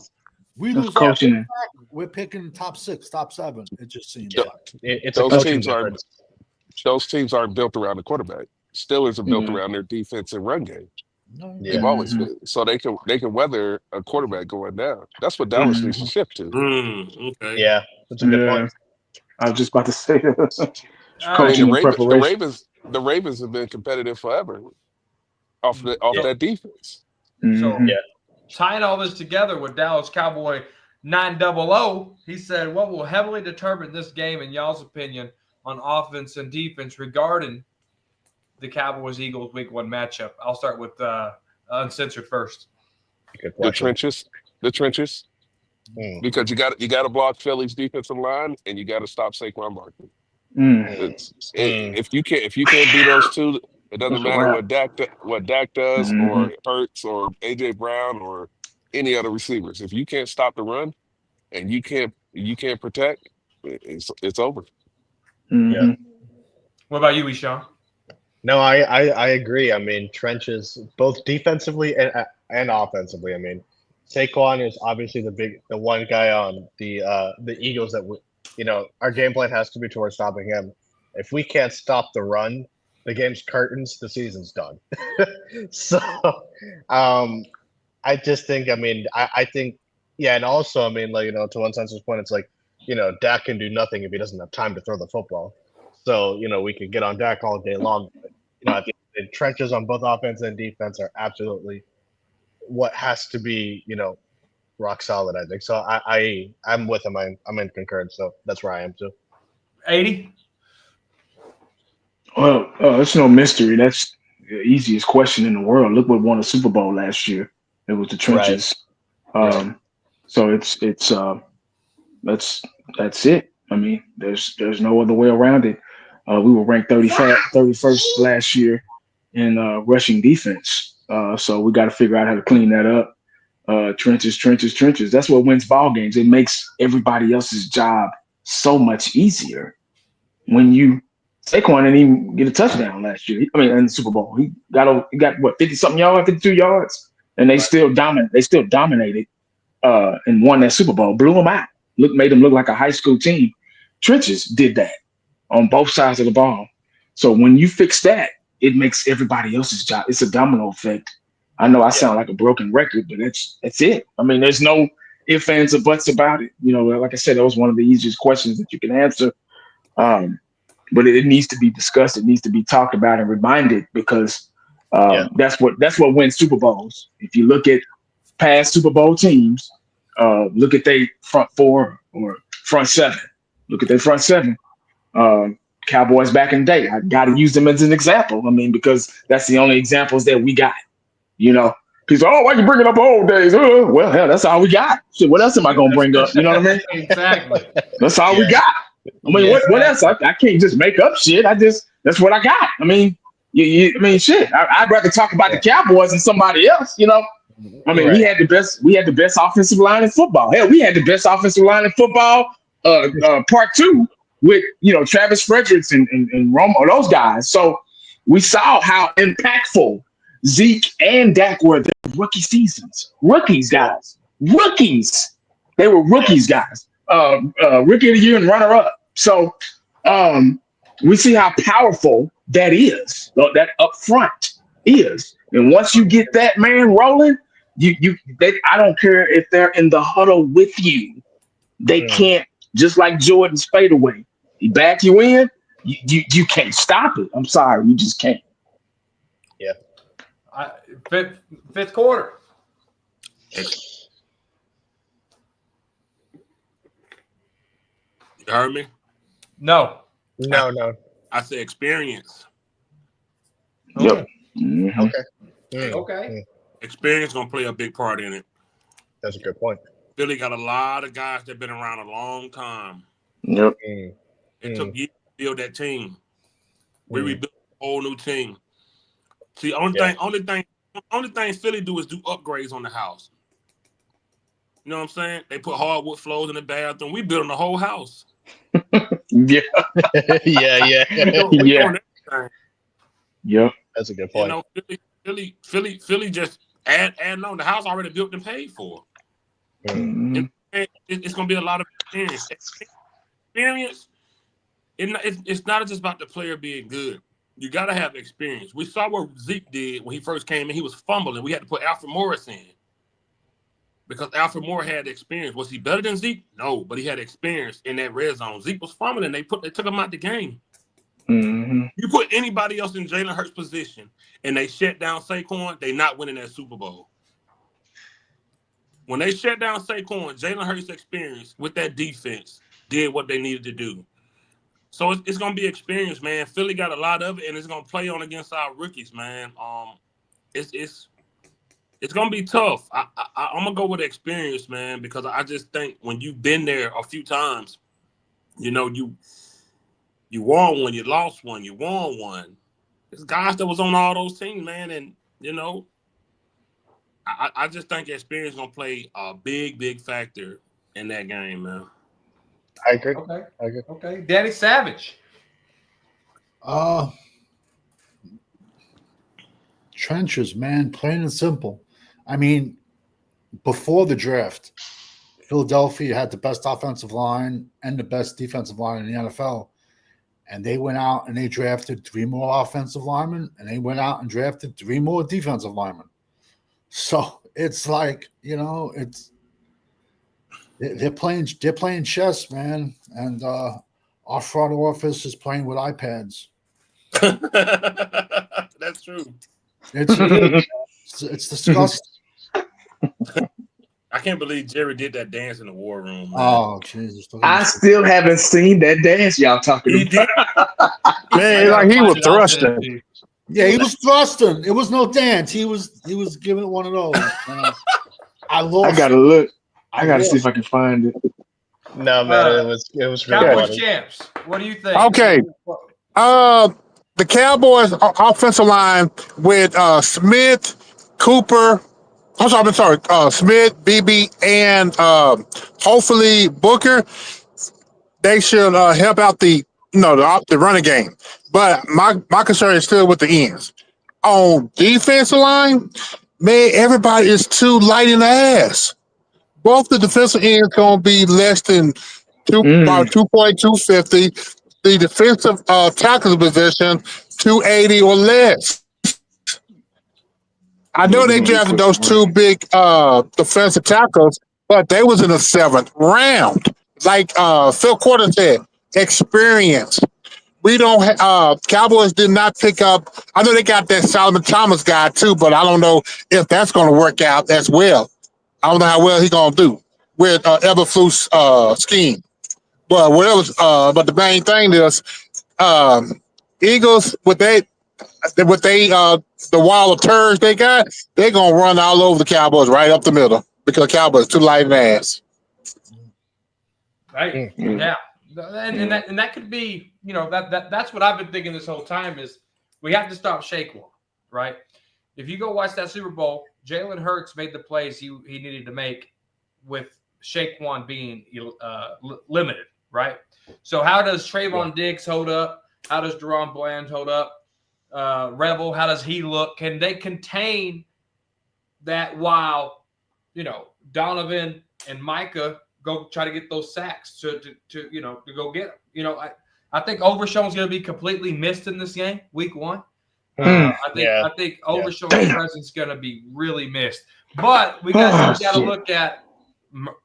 We lose coaching. We're picking top 6, top 7. It just seems like it's those teams aren't built around the quarterback. Steelers are built Mhm. around their defense and run game. No, Yeah. They've always Mhm. been. So they can weather a quarterback going down. That's what Dallas needs to shift to. Okay. Yeah, that's a good Yeah. point. I was just about to say All I mean, right. coaching and preparation. The Ravens have been competitive forever off Yeah. that defense. So Mhm. Yeah. tying all this together with Dallas Cowboy 900, he said, "What will heavily determine this game, in y'all's opinion, on offense and defense regarding the Cowboys-Eagles Week 1 matchup?" I'll start with Uncensored first. Good The question. trenches, Mm. because you got to block Philly's defensive line and you got to stop Saquon Barkley. Mm. If you can't do those two, it doesn't That's a matter wrap. what Dak does Mhm. or Hurts or AJ Brown or any other receivers. If you can't stop the run and you can't protect, it's over. Mhm. What about you, Eshawn? No, I agree. I mean, trenches both defensively and offensively. I mean, Saquon is obviously the one guy on the Eagles that our game plan has to be towards stopping him. If we can't stop the run, the game's curtains. The season's done. So, I just think. I mean, I think. Yeah, and also, I mean, like to one sense's point, it's like Dak can do nothing if he doesn't have time to throw the football. So we could get on Dak all day long. I think the trenches on both offense and defense are absolutely what has to be, rock solid. I think so. I'm with him. I'm in concurrence. So that's where I am too. 80? Well, it's no mystery. That's the easiest question in the world. Look what won a Super Bowl last year. It was the trenches. Right. So that's it. I mean, there's no other way around it. We were ranked 31st last year in rushing defense. So we got to figure out how to clean that up. Trenches. That's what wins ball games. It makes everybody else's job so much easier. When Saquon didn't even get a touchdown last year. I mean, in the Super Bowl, he got what 50-something yards, 52 yards, and they still dominated and won that Super Bowl. Blew them out. Made them look like a high school team. Trenches did that on both sides of the ball. So when you fix that, it makes everybody else's job. It's a domino effect. I know I sound like a broken record, but that's it. I mean, there's no ifs, ands, or buts about it. Like I said, that was one of the easiest questions that you can answer. But it needs to be discussed. It needs to be talked about and reminded because that's what wins Super Bowls. If you look at past Super Bowl teams, look at their front four or front seven. Look at their front seven. Cowboys back in the day. I got to use them as an example. I mean, because that's the only examples that we got. People say, "Oh, why you bringing up old days?" Well, hell, that's all we got. Shit, what else am I gonna bring up? You know what I mean? Exactly. That's all we got. I mean, what else? I can't just make up shit. That's what I got. I mean, shit. I'd rather talk about the Cowboys than somebody else. I mean, we had the best offensive line in football. Hell, we had the best offensive line in football. Part two with Travis Fredericks and Romo, those guys. So we saw how impactful Zeke and Dak were their rookie seasons. Rookies, guys. Rookies. They were rookies, guys. Rookie of the year and runner up. So we see how powerful that is. That up front is. And once you get that man rolling, I don't care if they're in the huddle with you. They can't, just like Jordan's fadeaway. He back you in, you can't stop it. I'm sorry, you just can't. Yeah. Fifth quarter. You heard me? No. I said experience. Yep. Mm-hmm. Okay. Experience gonna play a big part in it. That's a good point. Philly got a lot of guys that been around a long time. Yep. It took years to build that team. We rebuilt a whole new team. See, only thing Philly do is do upgrades on the house. You know what I'm saying? They put hardwood floors in the bathroom. We built the whole house. Yeah. Yeah. Yeah. Yep. That's a good point. Philly just add on. The house already built and paid for. Mm-hmm. It's gonna be a lot of experience. Experience. It's not just about the player being good. You got to have experience. We saw what Zeke did when he first came in. He was fumbling. We had to put Alfred Morris in because Alfred Morris had experience. Was he better than Zeke? No, but he had experience in that red zone. Zeke was fumbling. They took him out the game. Mm-hmm. You put anybody else in Jalen Hurts' position and they shut down Saquon, they not winning that Super Bowl. When they shut down Saquon, Jalen Hurts' experience with that defense did what they needed to do. So it's going to be experience, man. Philly got a lot of it, and it's going to play on against our rookies, man. It's going to be tough. I'm going to go with experience, man, because I just think when you've been there a few times, you know, you won one, you lost one, you won one. There's guys that was on all those teams, man, and, you know, I just think experience is going to play a big, big factor in that game, man. I agree. Okay. I agree. Okay. Danny Savage. Trenches, man, plain and simple. I mean, before the draft, Philadelphia had the best offensive line and the best defensive line in the NFL. And they went out and they drafted 3 more offensive linemen, and they went out and drafted 3 more defensive linemen. So it's like, you know, they're playing chess, man. And our front office is playing with iPads. That's true. It's disgusting. I can't believe Jerry did that dance in the war room, man. Oh, Jesus. I still haven't seen that dance y'all talking He did. about. Man, like he was thrusting. Yeah, he was thrusting. It was no dance. He was giving it one of those. I lost. I gotta look. I gotta see if I can find it. No, man, it was really Cowboys funny. champs. What do you think? Okay. The Cowboys offensive line with Smith, Cooper. I'm sorry. Smith, BB, and hopefully Booker. They should help out the running game. But my concern is still with the ends. On defensive line, man, everybody is too light in the ass. Both the defensive ends gonna be less than about 2.250. The defensive tackles position 280 or less. I know they drafted those 2 big defensive tackles, but they was in the 7th round. Like Phil Quarter said, experience. We don't Cowboys did not pick up. I know they got that Solomon Thomas guy too, but I don't know if that's going to work out as well. I don't know how well he's going to do with Eberflus scheme. But whatever. But the main thing is, Eagles with the wall of turds they got, they're gonna run all over the Cowboys right up the middle because the Cowboys too light in the ass. Right. Yeah. And that could be, you know, that's what I've been thinking this whole time is we have to stop Saquon, right? If you go watch that Super Bowl, Jalen Hurts made the plays he needed to make with Saquon being limited, right? So how does Trayvon Diggs hold up? How does Deron Bland hold up? Rebel, how does he look? Can they contain that while, you know, Donovan and Micah go try to get those sacks to go get them? You know, I think Overshown's going to be completely missed in this game, week 1. I think Overshown's presence is going to be really missed. But we got to look at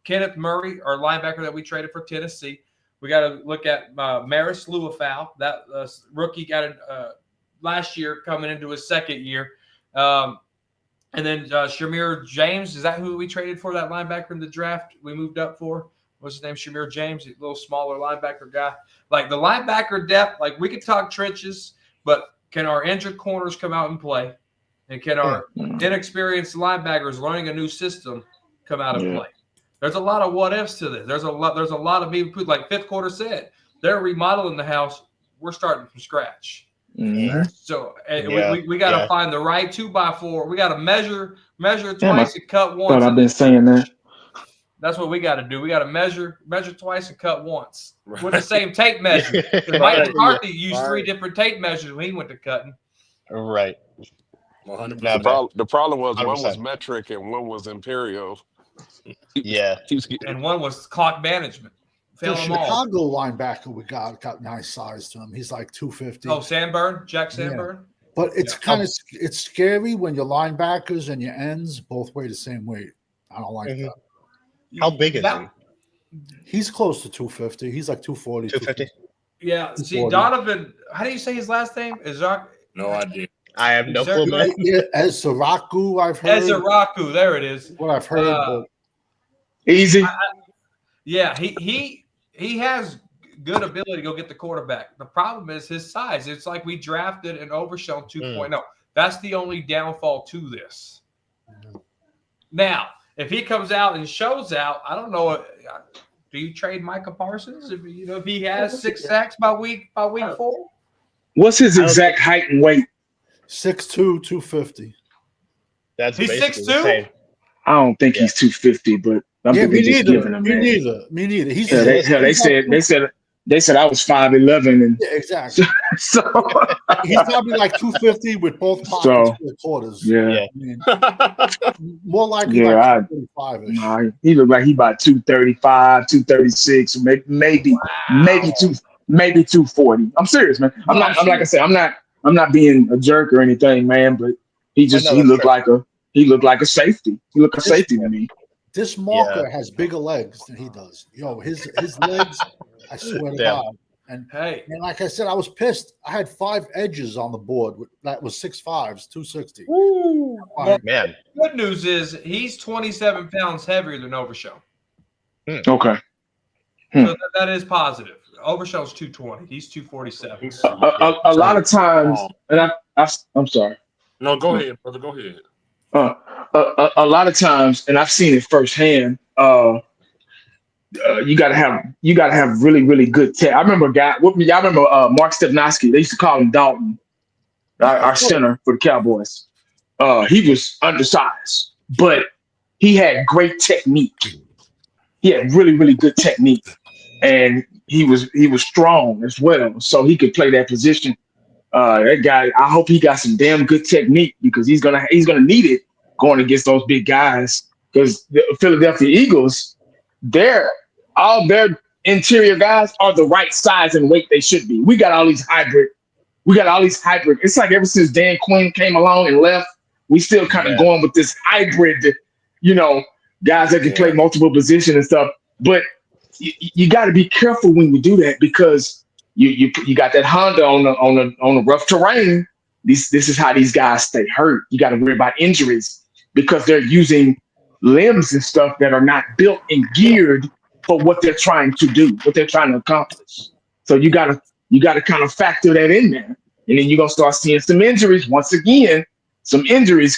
Kenneth Murray, our linebacker that we traded for Tennessee. We got to look at Maris Luafau, that rookie got last year coming into his 2nd year. And then Shamir James, is that who we traded for, that linebacker in the draft we moved up for? What's his name? Shamir James, a little smaller linebacker guy. Like the linebacker depth, like we could talk trenches, but can our injured corners come out and play? And can our inexperienced linebackers learning a new system come out and play? There's a lot of what ifs to this. There's a lot of people, like Fifth Quarter said, they're remodeling the house. We're starting from scratch. Mm-hmm. So we got to find the right 2x4. We got to measure twice and cut once. I've been saying that. That's what we got to do. We got to measure twice and cut once with the same tape measure. Mike McCarthy used 3 different tape measures when he went to cutting. Right. 100%. The problem was 100%. one was metric and one was imperial. Yeah. And one was clock management. The Failed them all. Chicago linebacker we got nice size to him. He's like 250. Oh, Sandburn, Jack Yeah. Sandburn. But it's Yeah. kind of it's scary when your linebackers and your ends both weigh the same weight. I don't like Mhm. that. How big is That- He's close to 250. He's like 240. 250? Yeah. See, 240. Donovan. How do you say his last name? Izak. No idea. I have no Is there- clue, man. Yeah, as Saraku, I've heard. Ezeraku. There it is. What I've heard, Uh, but Easy. Yeah, he has good ability to go get the quarterback. The problem is his size. It's like we drafted an Overshown 2.0. That's the only downfall to this. Now, if he comes out and shows out, I don't know. Do you trade Micah Parsons if he has 6 sacks by week 4? What's his exact height and weight? 6'2", 250. That's He's basically 6'2"? the same. I don't think he's 250, but I'm Yeah, me just neither. giving him Me that. neither. Me neither. He's Yeah, they said I was 5'11", and Yeah, exactly. so He's probably like 250 with both pockets So, for the quarters. yeah. I mean, more likely Yeah, like 235-ish. Nah, he looked like he about 235, 236, maybe 240. I'm serious, man. I'm like I said, I'm not being a jerk or anything, man, but he that's looked fair. like a safety. He looked a safety to me. This marker has bigger legs than he does. Yo, his legs, I swear to Yeah. God. And Hey, like I said, I was pissed. I had 5 edges on the board. That was 6'5", 260. well, Man. good news is he's 27 pounds heavier than Overshown. Okay. So that is positive. Overshown's 220. He's 247. A lot of times, and I'm sorry. No, go ahead, brother. Go ahead. A lot of times, and I've seen it firsthand. You gotta have really, really good tech. I remember y'all remember Mark Stepnoski. They used to call him Dalton, our center for the Cowboys. He was undersized, but he had great technique. He had really, really good technique, and he was strong as well, so he could play that position. That guy, I hope he got some damn good technique because he's gonna need it going against those big guys. Because the Philadelphia Eagles, all their interior guys are the right size and weight they should be. We got all these hybrid. It's like ever since Dan Quinn came along and left, we still kind of going with this hybrid, guys that can play multiple positions and stuff. But you got to be careful when you do that because you got that Honda on the rough terrain. This is how these guys stay hurt. You got to worry about injuries because they're using limbs and stuff that are not built and geared for what they're trying to do, what they're trying to accomplish. So you gotta kind of factor that in there, and then you're gonna start seeing some injuries once again,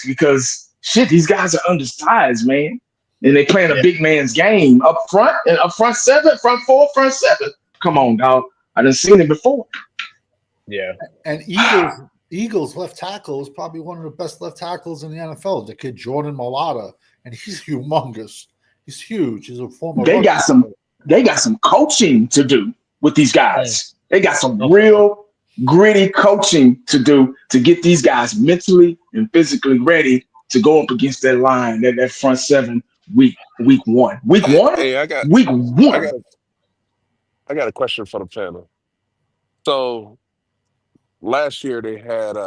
because these guys are undersized, man, and they playing a big man's game up front and up front 7, front 4, front 7. Come on, dog. I done seen it before. Yeah. And Eagles left tackle is probably one of the best left tackles in the NFL. The kid Jordan Mailata, and he's humongous. He's huge. He's a former. They got some coaching to do with these guys. They got some real gritty coaching to do to get these guys mentally and physically ready to go up against that line, that front 7 week 1. Week 1? Hey, I got a question for the panel. So last year they had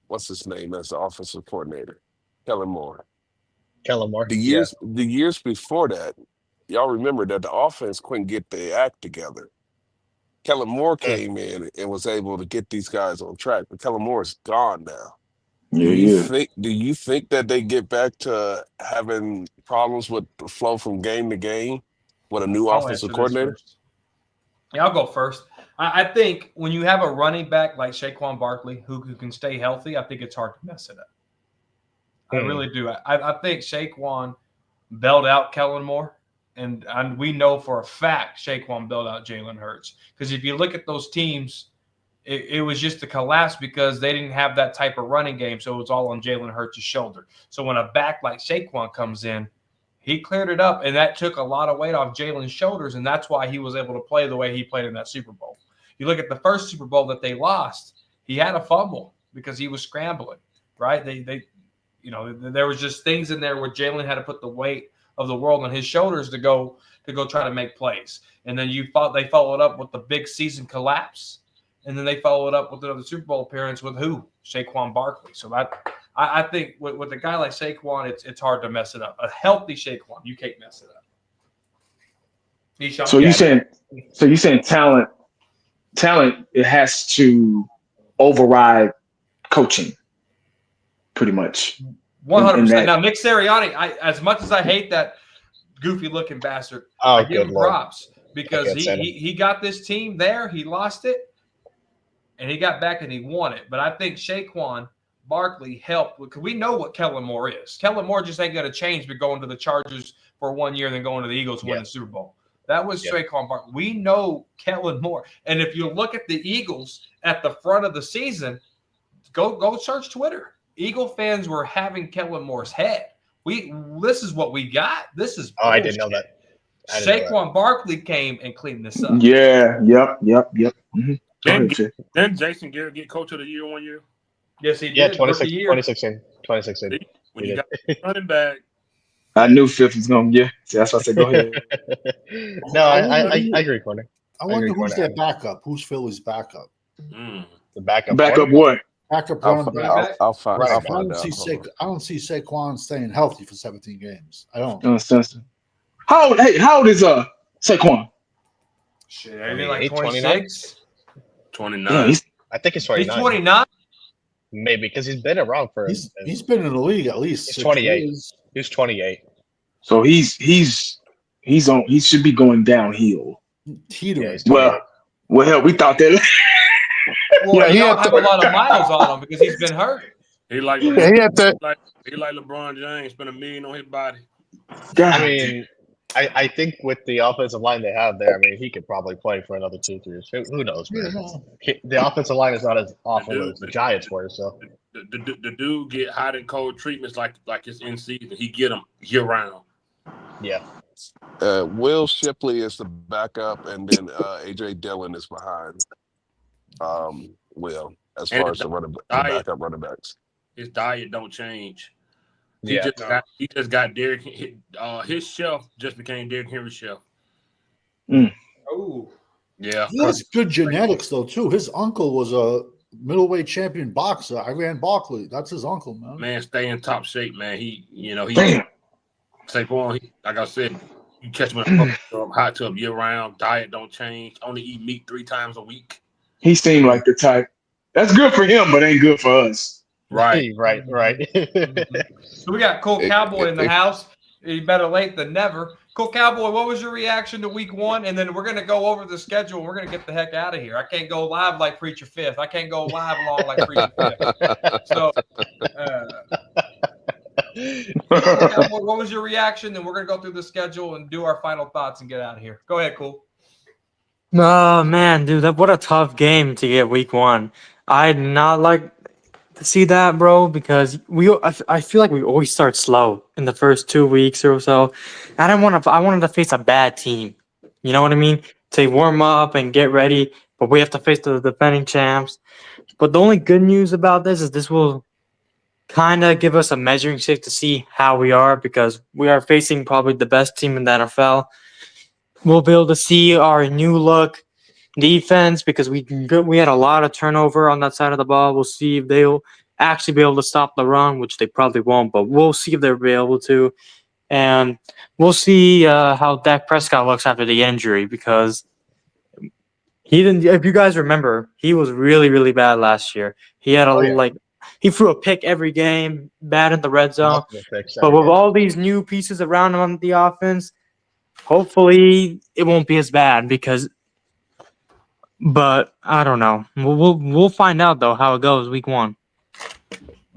what's his name as the offensive coordinator, Kellen Moore. Kellen Moore. The years before that, y'all remember that the offense couldn't get their act together. Kellen Moore came in and was able to get these guys on track, but Kellen Moore is gone now. Do you think that they get back to having problems with the flow from game to game with a new offensive coordinator? Yeah, I'll go first. I think when you have a running back like Saquon Barkley who can stay healthy, I think it's hard to mess it up. I really do. I think Saquon bailed out Kellen Moore, and we know for a fact Saquon bailed out Jalen Hurts. Because if you look at those teams, it was just a collapse because they didn't have that type of running game, so it was all on Jalen Hurts' shoulder. So when a back like Saquon comes in, he cleared it up, and that took a lot of weight off Jalen's shoulders, and that's why he was able to play the way he played in that Super Bowl. You look at the first Super Bowl that they lost, he had a fumble because he was scrambling, right? There was just things in there where Jalen had to put the weight of the world on his shoulders to go try to make plays. And then they followed up with the big season collapse, and then they followed up with another Super Bowl appearance with who? Saquon Barkley. So I think with a guy like Saquon, it's hard to mess it up. A healthy Saquon, you can't mess it up. So you saying talent it has to override coaching, pretty much. 100%. Now Nick Sirianni, as much as I hate that goofy looking bastard, I give him props because he got this team there. He lost it, and he got back and he won it. But I think Saquon Barkley helped because we know what Kellen Moore is. Kellen Moore just ain't going to change but going to the Chargers for 1 year and then going to the Eagles and win the Super Bowl. That was Saquon Barkley. We know Kellen Moore. And if you look at the Eagles at the front of the season, go search Twitter. Eagle fans were having Kellen Moore's head. This is what we got. This is bullshit. I didn't know that. Saquon Barkley came and cleaned this up. Yeah. Yep. Mm-hmm. Didn't Jason Garrett get coach of the year 1 year? Yes, he did. Yeah, 2016. When you got running back. I knew Fifth was going to, See, that's why I said go ahead. No, I agree, Corner. I wonder who's their backup. Who's Philly's backup? The backup. Backup what? Backup running back. I'll find I out. don't see Saquon staying healthy for 17 games. I don't. How old is Saquon? Shit, I mean, like 26? 29. Yeah, I think he's 29. He's 29? Maybe because he's been around for. He's been in the league at least. He's 28. Years. He's 28. So he should be going downhill. Teetering. Well, hell, we thought that. Well, he don't have a lot of miles on him because he's been hurt. He like he had to. He like LeBron James, spent $1 million on his body. God. I mean, I think with the offensive line they have there, I mean, he could probably play for another 2-3 years. Who knows, man? The offensive line is not as awful as the Giants were. So the dude get hot and cold treatments like it's in season. He get them year round. Yeah. Will Shipley is the backup, and then AJ Dillon is behind Will as far as the backup running backs. His diet don't change. He Yeah. just got Derrick. His shelf just became Derrick Henry's shelf. Oh. Yeah. He has good genetics though too. His uncle was a middleweight champion boxer. Iran Barkley. That's his uncle, man. Man, stay in top shape, man. He Saquon, like I said, you catch him in a hot tub year round. Diet don't change. Only eat meat 3 times a week. He seemed like the type. That's good for him, but ain't good for us. Right. So we got Cool Cowboy in the house. Better late than never. Cool Cowboy, what was your reaction to week 1? And then we're going to go over the schedule. And we're going to get the heck out of here. I can't go live like Preacher Fifth. I can't go live long like Preacher Fifth. So, what was your reaction? Then we're going to go through the schedule and do our final thoughts and get out of here. Go ahead, Cool. Oh, man, dude, what a tough game to get week 1. I'd not like to see that, bro, because I feel like we always start slow in the first 2 weeks or so. I wanted to face a bad team. You know what I mean? To warm up and get ready, but we have to face the defending champs. But the only good news about this is this will kind of give us a measuring stick to see how we are, because we are facing probably the best team in the NFL. We'll be able to see our new look defense because we had a lot of turnover on that side of the ball. We'll see if they'll actually be able to stop the run, which they probably won't, but we'll see if they'll be able to. And we'll see how Dak Prescott looks after the injury, because he didn't. If you guys remember, he was really, really bad last year. He had he threw a pick every game, bad in the red zone. But with all these new pieces around him on the offense, hopefully it won't be as bad but I don't know. We'll find out though how it goes week 1.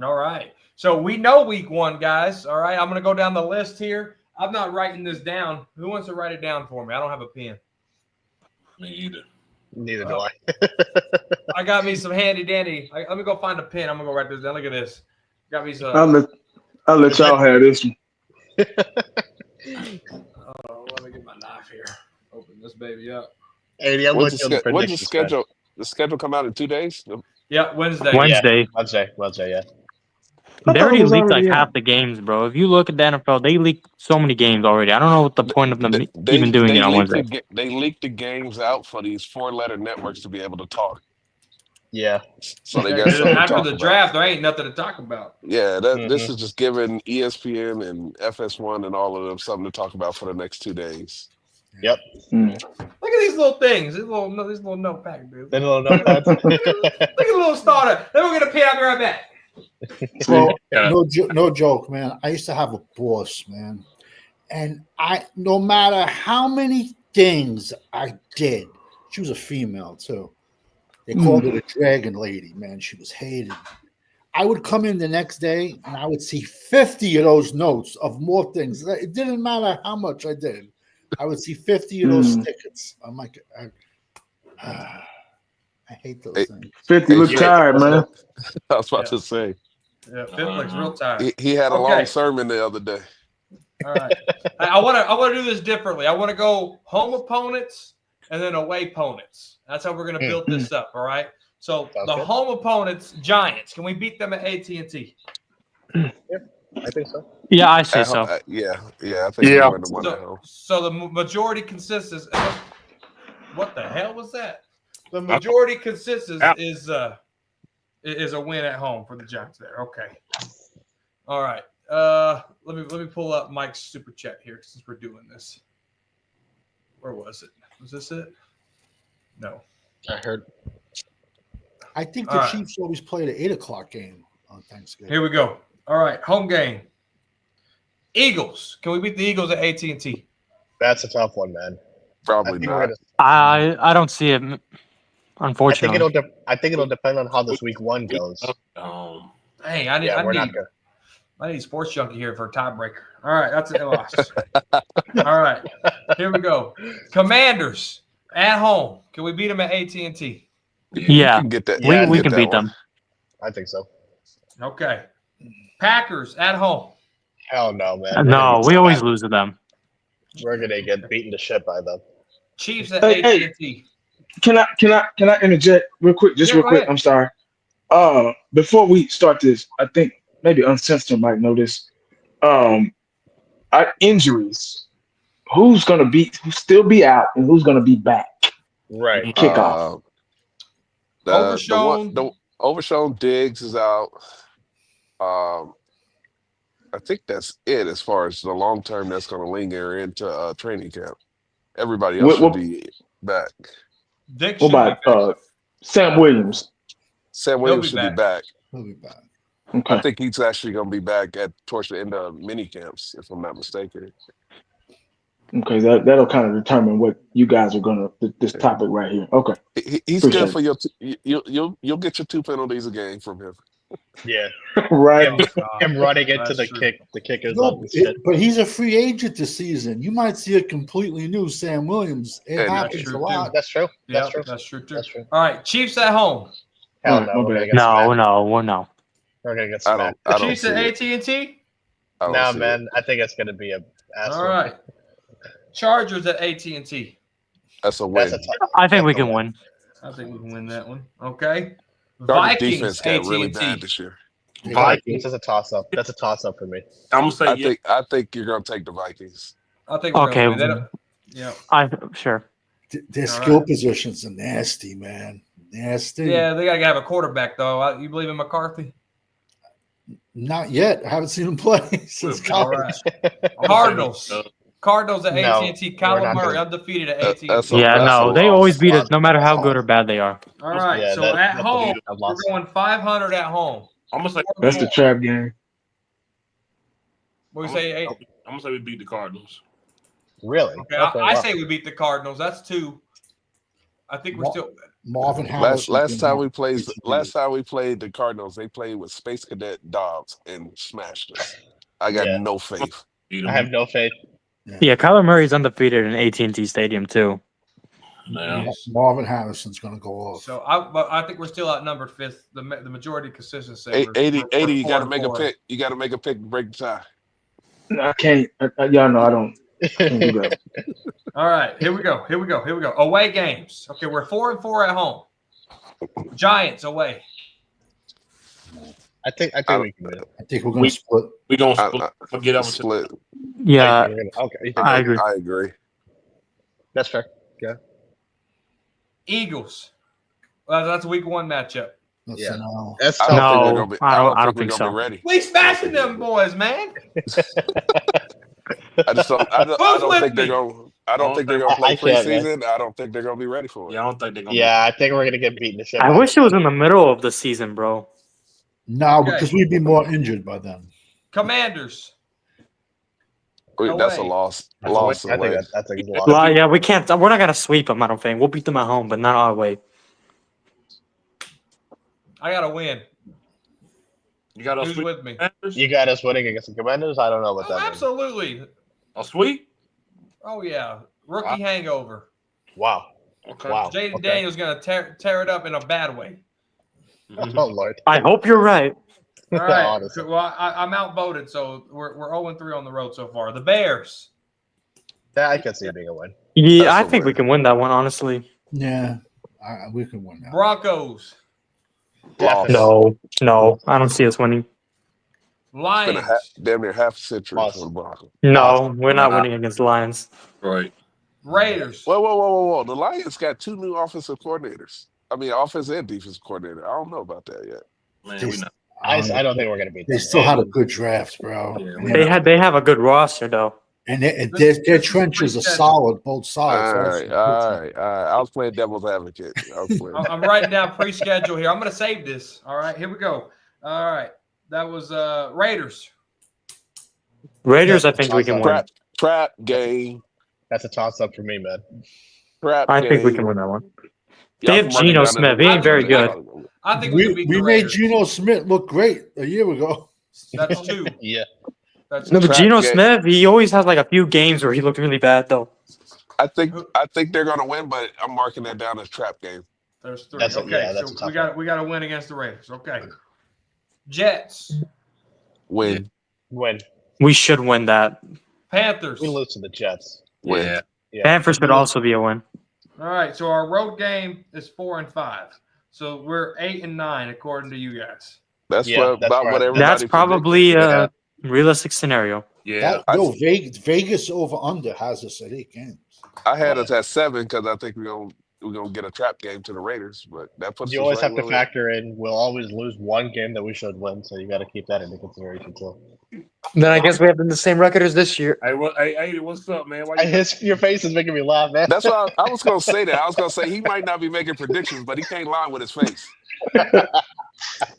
All right. So we know week 1, guys. All right. I'm going to go down the list here. I'm not writing this down. Who wants to write it down for me? I don't have a pen. Me either. Neither do I. I got me some handy dandy. Let me go find a pen. I'm going to go write this down. Look at this. Got me some. I'll let y'all have this one. Oh, let me get my knife here. Open this baby up. Hey, When's the schedule? The schedule come out in 2 days? Yeah, Wednesday. Wednesday. Wednesday, yeah. I They thought it already was leaked already like out. half the games, bro. If you look at the NFL, they leaked so many games already. I don't know what the point of them even doing it on Wednesday. They leaked the games out for these 4-letter networks to be able to talk. Yeah. So they Yeah, got 'cause something to after talk the about. draft, there ain't nothing to talk about. Yeah, this Mhm. is just giving ESPN and FS1 and all of them something to talk about for the next 2 days. Yep. Mm. Look at these little things. These little notepad dudes. Then little notepads. Look at the little starter. Then we're gonna pay out right back. Bro, Yeah. no joke, man. I used to have a boss, man, and no matter how many things I did, she was a female too. They called her the Dragon Lady, man. She was hated. I would come in the next day and I would see 50 of those notes of more things. It didn't matter how much I did. I would see 50 of those tickets. I'm like, I hate those Hey, things. 50 look Hey, tired, man. I was about Yeah. to say Yeah, Fifth looks real tired. he had a Okay. long sermon the other day. All right. I want to do this differently. I want to go home opponents and then away opponents. That's how we're going to build this up. All right. So Sounds the good. home opponents, Giants. Can we beat them at AT&T? I think so. Yeah, I say At so. ho- yeah, I think Yeah. we win the one at home. So the majority consensus. What the hell was that? The majority consensus is a win at home for the Giants. There. Okay. All right. Let me pull up Mike's super chat here since we're doing this. Where was it? Was this it? No. I heard. I think All the right. Chiefs always play the 8:00 game on Thanksgiving. Here we go. All right, home game. Eagles. Can we beat the Eagles at AT&T? That's a tough one, man. Probably I think not. we're gonna. I don't see it, unfortunately. I think it'll depend on how this week 1 goes. Hey, I Yeah, we're need not good. I need Sports Junkie here for a tiebreaker. All right, that's a loss. All right, here we go. Commanders at home. Can we beat them at AT&T? Yeah. you can get that. Yeah, you we get can that beat one. them. I think so. Okay. Packers at home. Hell no, man. No, we always lose to them. We're gonna get beaten to shit by them. Chiefs at Hey. AT&T. Can I interject real quick? Just Yeah, real go quick. ahead. I'm sorry. Before we start this, I think maybe Uncensored might know this. Our injuries. Who's still be out and who's gonna be back? Right. Kickoff. Overshown. Overshown Diggs is out. I think that's it as far as the long term that's going to linger into training camp. Everybody else should be back. Dick What should be about back. Sam Williams? Sam He'll Williams be should be back. back. He'll be back. Okay. I think he's actually going to be back towards the end of mini camps, if I'm not mistaken. Okay, that'll kind of determine what you guys are gonna this topic right here. Okay, He's Appreciate good for your. You'll get your 2 penalties a game from him. Yeah. right. Him running into That's the true. kick. The kick is No, up and shit. but he's a free agent this season. You might see a completely new Sam Williams. It And- happens That's a true, lot. That's true. Yeah, That's true. that's true too. That's true. All right, Chiefs at home. Hell Alright, no. my We're gonna bad. get No, smacked. no. We're gonna get I smacked. don't Chiefs see at it. AT&T. I don't Nah, see man. it. I think it's gonna be a. All right. Chargers at AT&T. That's a win. That's a tough. I think we That's a can win. win. I think we can win that one. Okay. Chargers Vikings defense got really bad AT&T. this year. Vikings is a toss up. That's a toss up for me. I'm gonna say yeah. I think you're going to take the Vikings. I think we're Okay. gonna win. They don't- Yeah. Sure. Their All skill right. positions are nasty, man. Nasty. Yeah, they gotta have a quarterback though. You believe in McCarthy? Not yet. I haven't seen him play since All college. right. Cardinals. Cardinals at No, AT&T. we're Kyler not Murray gonna- undefeated at That- AT&T. that's a- Yeah, no, they loss. always beat us, no matter how good or bad they are. All right. Yeah, so that- at that's a home, huge we're loss. going 500 at home. I'm gonna say That's the trap game. What do we say? I'm gonna say we beat the Cardinals. Really? Okay, Okay, I wow. say we beat the Cardinals. That's 2. I think we're still. Marvin Harris. Last time we played the Cardinals, they played with Space Cadet Dobbs and smashed us. I got Yeah. no faith. Beat 'em. I have no faith. Yeah, Kyler Murray's undefeated in AT&T Stadium too. Yeah. Marvin Harrison's going to go off. So I think we're still outnumbered 5th. The majority consensus say 80, we're 80 you got to 4-4. make a pick. You got to make a pick to break the tie. I can't. Y'all know I don't. Can't do that. All right, here we go. Away games. Okay, we're 4-4 at home. Giants away. I think I- we can win. I think we're going to split. We gonna I- get up to split. Yeah, Okay, you think I that- agree. I agree. that's fair. Eagles. Well, that's a week 1 matchup. Listen, That's I tough. don't think they're No, gonna be. I don't we're think gonna so. be ready. We smashing them boys, man. I just don't. I Who's don't with think they're me? going. I don't think they're going to I play can't, man. preseason. I don't think they're going to be ready for it. Yeah, I don't think they're gonna. Yeah, I think we're gonna get beaten to shit. I by wish it was in the middle of the season, bro. no, Okay. because we'd be more injured by then. Commanders. That's a Away. loss. That's a Loss win. I away. think that's a lot. Well, yeah, we can't. We're not gonna sweep them. I don't think we'll beat them at home, but not our way. I got to win. You got a Who's sweep. with me? You got us winning against the Commanders. I don't know what Oh, that means. absolutely. A sweep? Oh, yeah. Rookie hangover. Wow. Okay. Wow. Jaden Okay. Daniels going to tear it up in a bad way. Mhm. Oh Lord. I hope you're right. All right. Honestly. Well, I'm outvoted, so we're 0-3 on the road so far. The Bears. Yeah, I can see it being a win. Yeah, That's I a think we win. can win that one. Honestly, Yeah, we can win now. Broncos. Loss. no, I don't see us winning. It's been Lions. damn near half a century Loss. for the Broncos. No, we're not winning against the Lions. Right. Raiders. Whoa! The Lions got 2 new offensive coordinators. I mean, offense and defensive coordinator. I don't know about that yet. Man, we not. I don't think we're gonna beat They them. still had a good draft, bro. Yeah, And They have a good roster though. their trenches are solid, both sides. All right. I was playing devil's advocate. I'm writing down pre-schedule here. I'm going to save this. All right, here we go. All right, that was Raiders. Raiders, I think we can win. Trap game. That's a toss up for me, man. Trap I game. think we can win that one. Y'all They have can run it Geno down Smith. the- He ain't very good. I think we can We beat the made Raiders. Geno Smith look great a year ago. That's 2. Yeah. That's No, but Trap Geno game. Smith, he always has like a few games where he looked really bad though. I think they're gonna win, but I'm marking that down as trap game. There's 3. That's a- Okay, yeah, that's a so tough we got to win against the Raiders. Okay. Jets. Win. Win. We should win that. Panthers. We lose to the Jets. Win. Yeah. Yeah. Panthers should also be a win. All right, so our road game is 4-5. So we're 8-9 according to you guys. That's Yeah, what, that's about right. what everybody That's predicted. probably Yeah. a realistic scenario. Yeah. Vegas over under has us at 8 games. I had us at 7 because I think we're gonna get a trap game to the Raiders, but that puts You us always right have to where we are. factor in we'll always lose one game that we should win, so you got to keep that into consideration too. Then I guess we have the same record as this year. Hey, what's up, man? Why you Your face is making me laugh, man. That's why I was gonna say that. I was gonna say he might not be making predictions, but he can't lie with his face.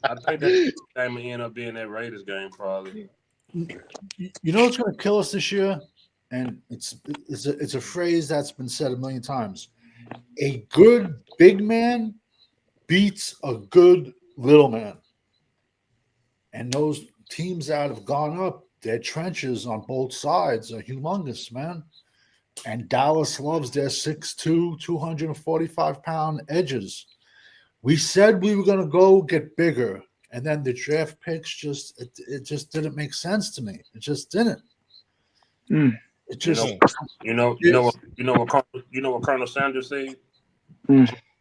I think that game will end up being that Raiders game, probably. You know what's going to kill us this year? And it's a phrase that's been said a million times. A good big man beats a good little man. And those teams that have gone up, their trenches on both sides are humongous, man. And Dallas loves their 6'2", 245-pound edges. We said we were going to go get bigger. And then the draft picks it just didn't make sense to me. It just didn't. Mm. It just You know what Colonel Sanders said?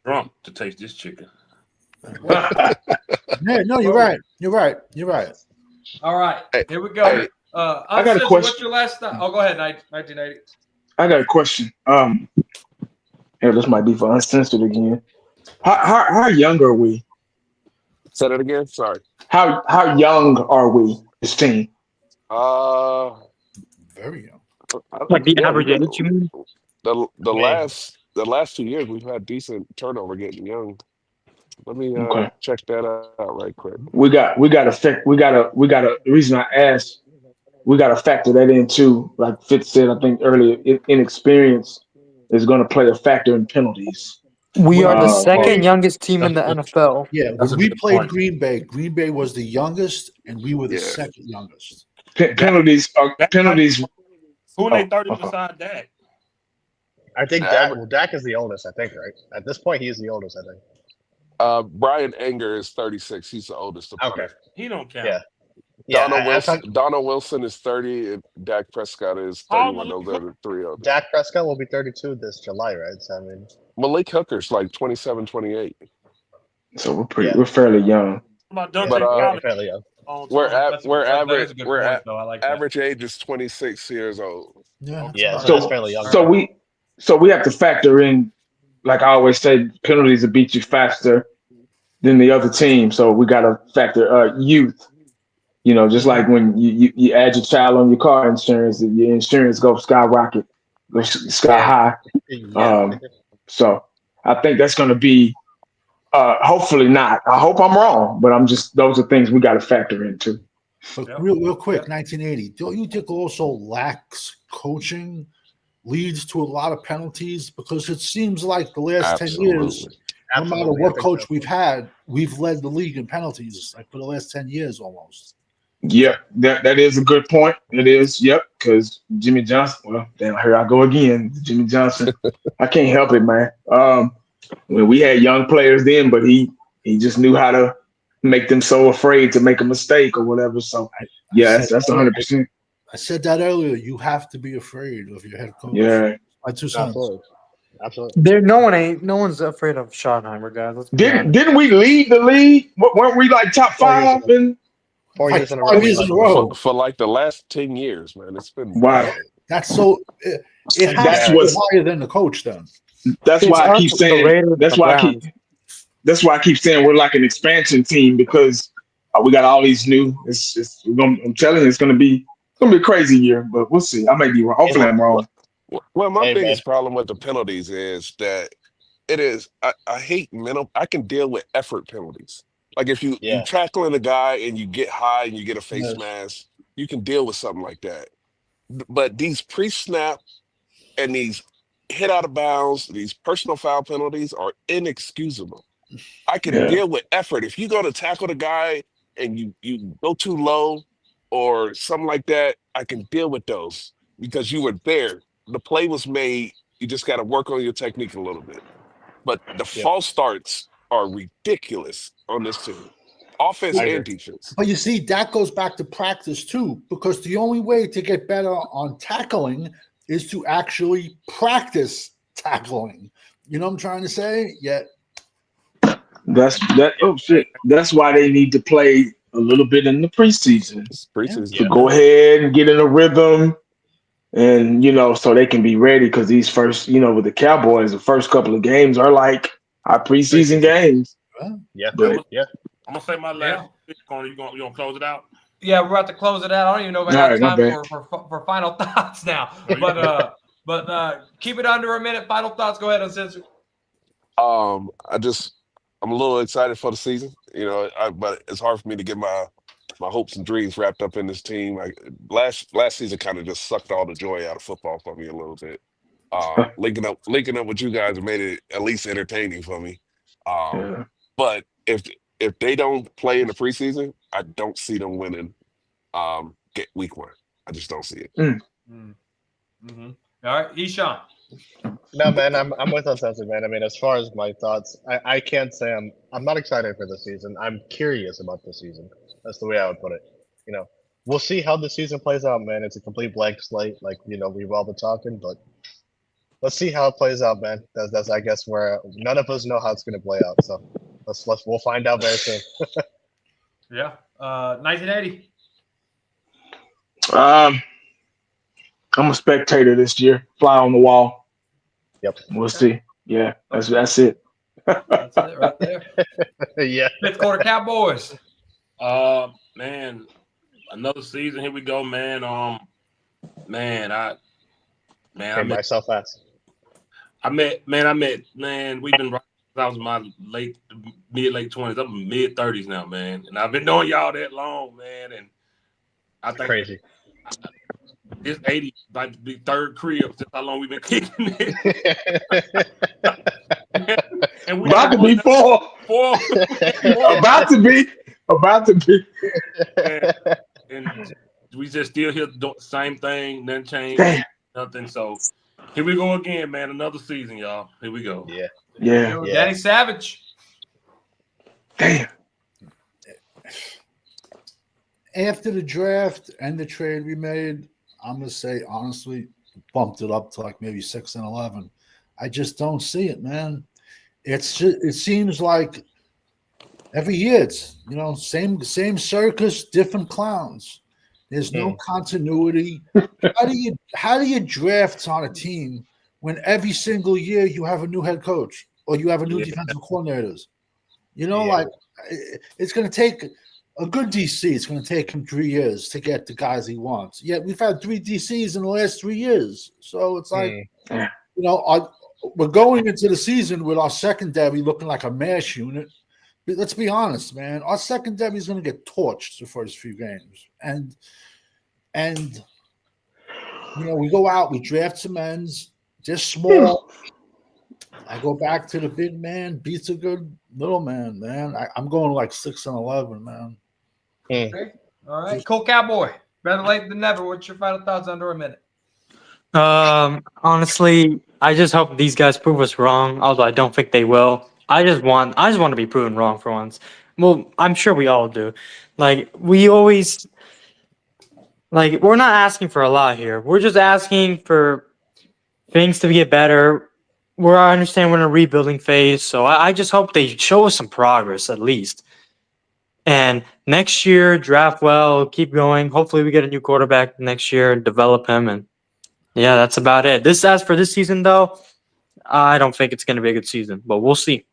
Drunk to taste this chicken. yeah, no, you're right. You're right. All right, Hey, here we go. hey. I got a Uncensored, question. What's your last time? Oh, go ahead, 1980. I got a question. Here, this might be for uncensored again. How young are we? Say that again. Sorry. How young are we? This team. Very young. Like the average age, you mean? The last 2 years we've had decent turnover getting young. Let me Okay. check that out right quick. We got the reason I asked, we got to factor that in too. Like Fitz said, I think earlier, inexperience is going to play a factor in penalties. We are the Wow. second youngest team in the NFL. Yeah, That's when a we good played point. Green Bay was the youngest, and we were the Yeah. second youngest. Penalties. Who they Oh, 30 okay. beside Dak? I think Yeah. Dak is the oldest, I think, right? At this point, he is the oldest, I think. Brian Anger is 36. He's the oldest. Okay. He don't count. Yeah. Yeah, Donald Wilson is 30, and Dak Prescott is 31. Those are the 3 others. Dak Prescott will be 32 this July, right? So, I mean, Malik Hooker's like 27, 28. So we're fairly young. about Yeah, But Dante we're Fowler fairly young. all we're time. at we're that is average a good we're point, at though. I like that. average age is 26 years old. Yeah, that's Yeah, all so right. that's fairly young. So we have to factor in, like I always say, penalties will beat you faster than the other team. So we got to factor youth. Just like when you add your child on your car insurance, your insurance goes skyrocket, goes sky Yeah. high. Yeah. So I think that's going to be, hopefully not. I hope I'm wrong, but those are things we got to factor into. But Yep. real quick, 1980. Don't you think also lax coaching leads to a lot of penalties? Because it seems like the last 10 years, Absolutely. no matter Absolutely, I what think coach so. we've had, we've led the league in penalties like for the last 10 years almost. Yep, that is a good point. It is, yep, because Jimmy Johnson. Well, damn, here I go again. Jimmy Johnson. I can't help it, man. When we had young players then, but he just knew how to make them so afraid to make a mistake or whatever. So yeah, that's 100%. I said that earlier. You have to be afraid of your head coach. Yeah. My 2 cents. Absolutely. No one's afraid of Schottenheimer, guys. Let's be honest. Didn't we lead the league? Weren't we like top 5? And 4 Like years in a 5 row. years in a row. For like the last 10 years, man. It's been wow, bad. That's so. It has That's to be what's- higher than the coach. Then that's why I keep The saying. Raiders, That's the why I keep. Browns. That's why I keep saying we're like an expansion team because we got all these new. I'm telling you, it's gonna be a crazy year, but we'll see. I may be wrong. Hopefully, I'm wrong. Well, my Hey, biggest problem with the penalties is that I hate mental. I can deal with effort penalties. Like if you Yeah. tackling a guy and you get high and you get a face Yes. mask, you can deal with something like that. But these pre-snap and these hit out of bounds, these personal foul penalties are inexcusable. I can Yeah. deal with effort. If you go to tackle the guy and you go too low or something like that, I can deal with those because you were there. The play was made. You just got to work on your technique a little bit. But the Yeah. false starts are ridiculous on this team, offense I and agree. defense. but you see, that goes back to practice too, because the only way to get better on tackling is to actually practice tackling. You know what I'm trying to say? Yeah. That's that. Oh shit! That's why they need to play a little bit in the preseason It's preseason. to go ahead and get in a rhythm, and so they can be ready. Because these first, with the Cowboys, the first couple of games are like our preseason games. Yeah. But Yeah. I'm gonna say my last pick on you gonna close it out. Yeah, we're about to close it out. I don't even know if I All got right, my time bad. for final thoughts now. No, you But keep it under a minute. Final thoughts. Go ahead, Uncensored. I'm a little excited for the season, but it's hard for me to get my hopes and dreams wrapped up in this team. Like last season kind of just sucked all the joy out of football for me a little bit. Linking up with you guys made it at least entertaining for me. Yeah. But if they don't play in the preseason, I don't see them winning get week 1. I just don't see it. Mm-hmm. All right, Eshawn. No, man, I'm with Uncensored, man. I mean, as far as my thoughts, I can't say I'm not excited for the season. I'm curious about the season. That's the way I would put it. We'll see how the season plays out, man. It's a complete blank slate, like we've all been talking, but let's see how it plays out, man. That's I guess where none of us know how it's going to play out. So we'll find out very soon. Yeah. 1980. I'm a spectator this year. Fly on the wall. Yep. We'll see. Yeah, that's it. That's it right there. Yeah. Fifth quarter Cowboys. Man, another season. Here we go, man. I Came by so fast. met, we've been right since I was in my mid-late 20s. I'm mid-30s now, man. And I've been knowing y'all that long, man. And I think Crazy. this 80 like the third crib since how long we've been kicking it. And we About to be four. four. About to be. And we just still here doing the same thing, nothing changed, Damn. nothing. So here we go again, man. Another season, y'all. Here we go. Yeah. Yeah. Yeah. Danny Savage. Damn. After the draft and the trade we made, I'm gonna say honestly, bumped it up to like maybe 6 and 11. I just don't see it, man. It seems like Every year, it's same circus, different clowns. There's no Hmm. continuity. How do you draft on a team when every single year you have a new head coach or you have a new Yeah. defensive coordinators? Yeah. Like it's going to take a good DC. It's going to take him 3 years to get the guys he wants. Yet we've had 3 DCs in the last 3 years, so it's like we're going into the season with our secondary looking like a mash unit. But let's be honest, man. Our secondary is going to get torched the first few games, and we go out, we draft some ends, just small. I go back to the big man beats a good little man, man. I'm going like 6-11, man. Okay. All right. Cool Cowboy. Better late than never. What's your final thoughts under a minute? Honestly, I just hope these guys prove us wrong, although I don't think they will. I just want to be proven wrong for once. Well, I'm sure we all do. Like we always we're not asking for a lot here. We're just asking for things to get better. I understand we're in a rebuilding phase, so I just hope they show us some progress at least. And next year, draft well, keep going. Hopefully we get a new quarterback next year and develop him. And yeah, that's about it. As for this season, though, I don't think it's going to be a good season, but we'll see.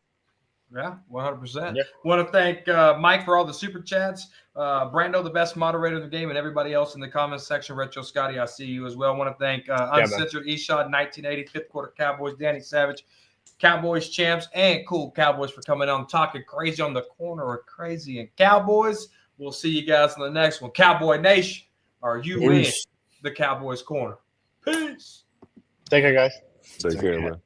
Yeah, 100%. Yeah. Want to thank Mike for all the super chats. Brando, the best moderator of the game, and everybody else in the comments section. Retro Scotty, I see you as well. Want to thank Uncensored Eshad, 1980, fifth quarter Cowboys, Danny Savage, Cowboys champs, and Cool Cowboys for coming on talking crazy on the corner of crazy and Cowboys. We'll see you guys in the next one. Cowboy Nation, are you in the Cowboys corner? Peace. Take care, guys. Take care, man.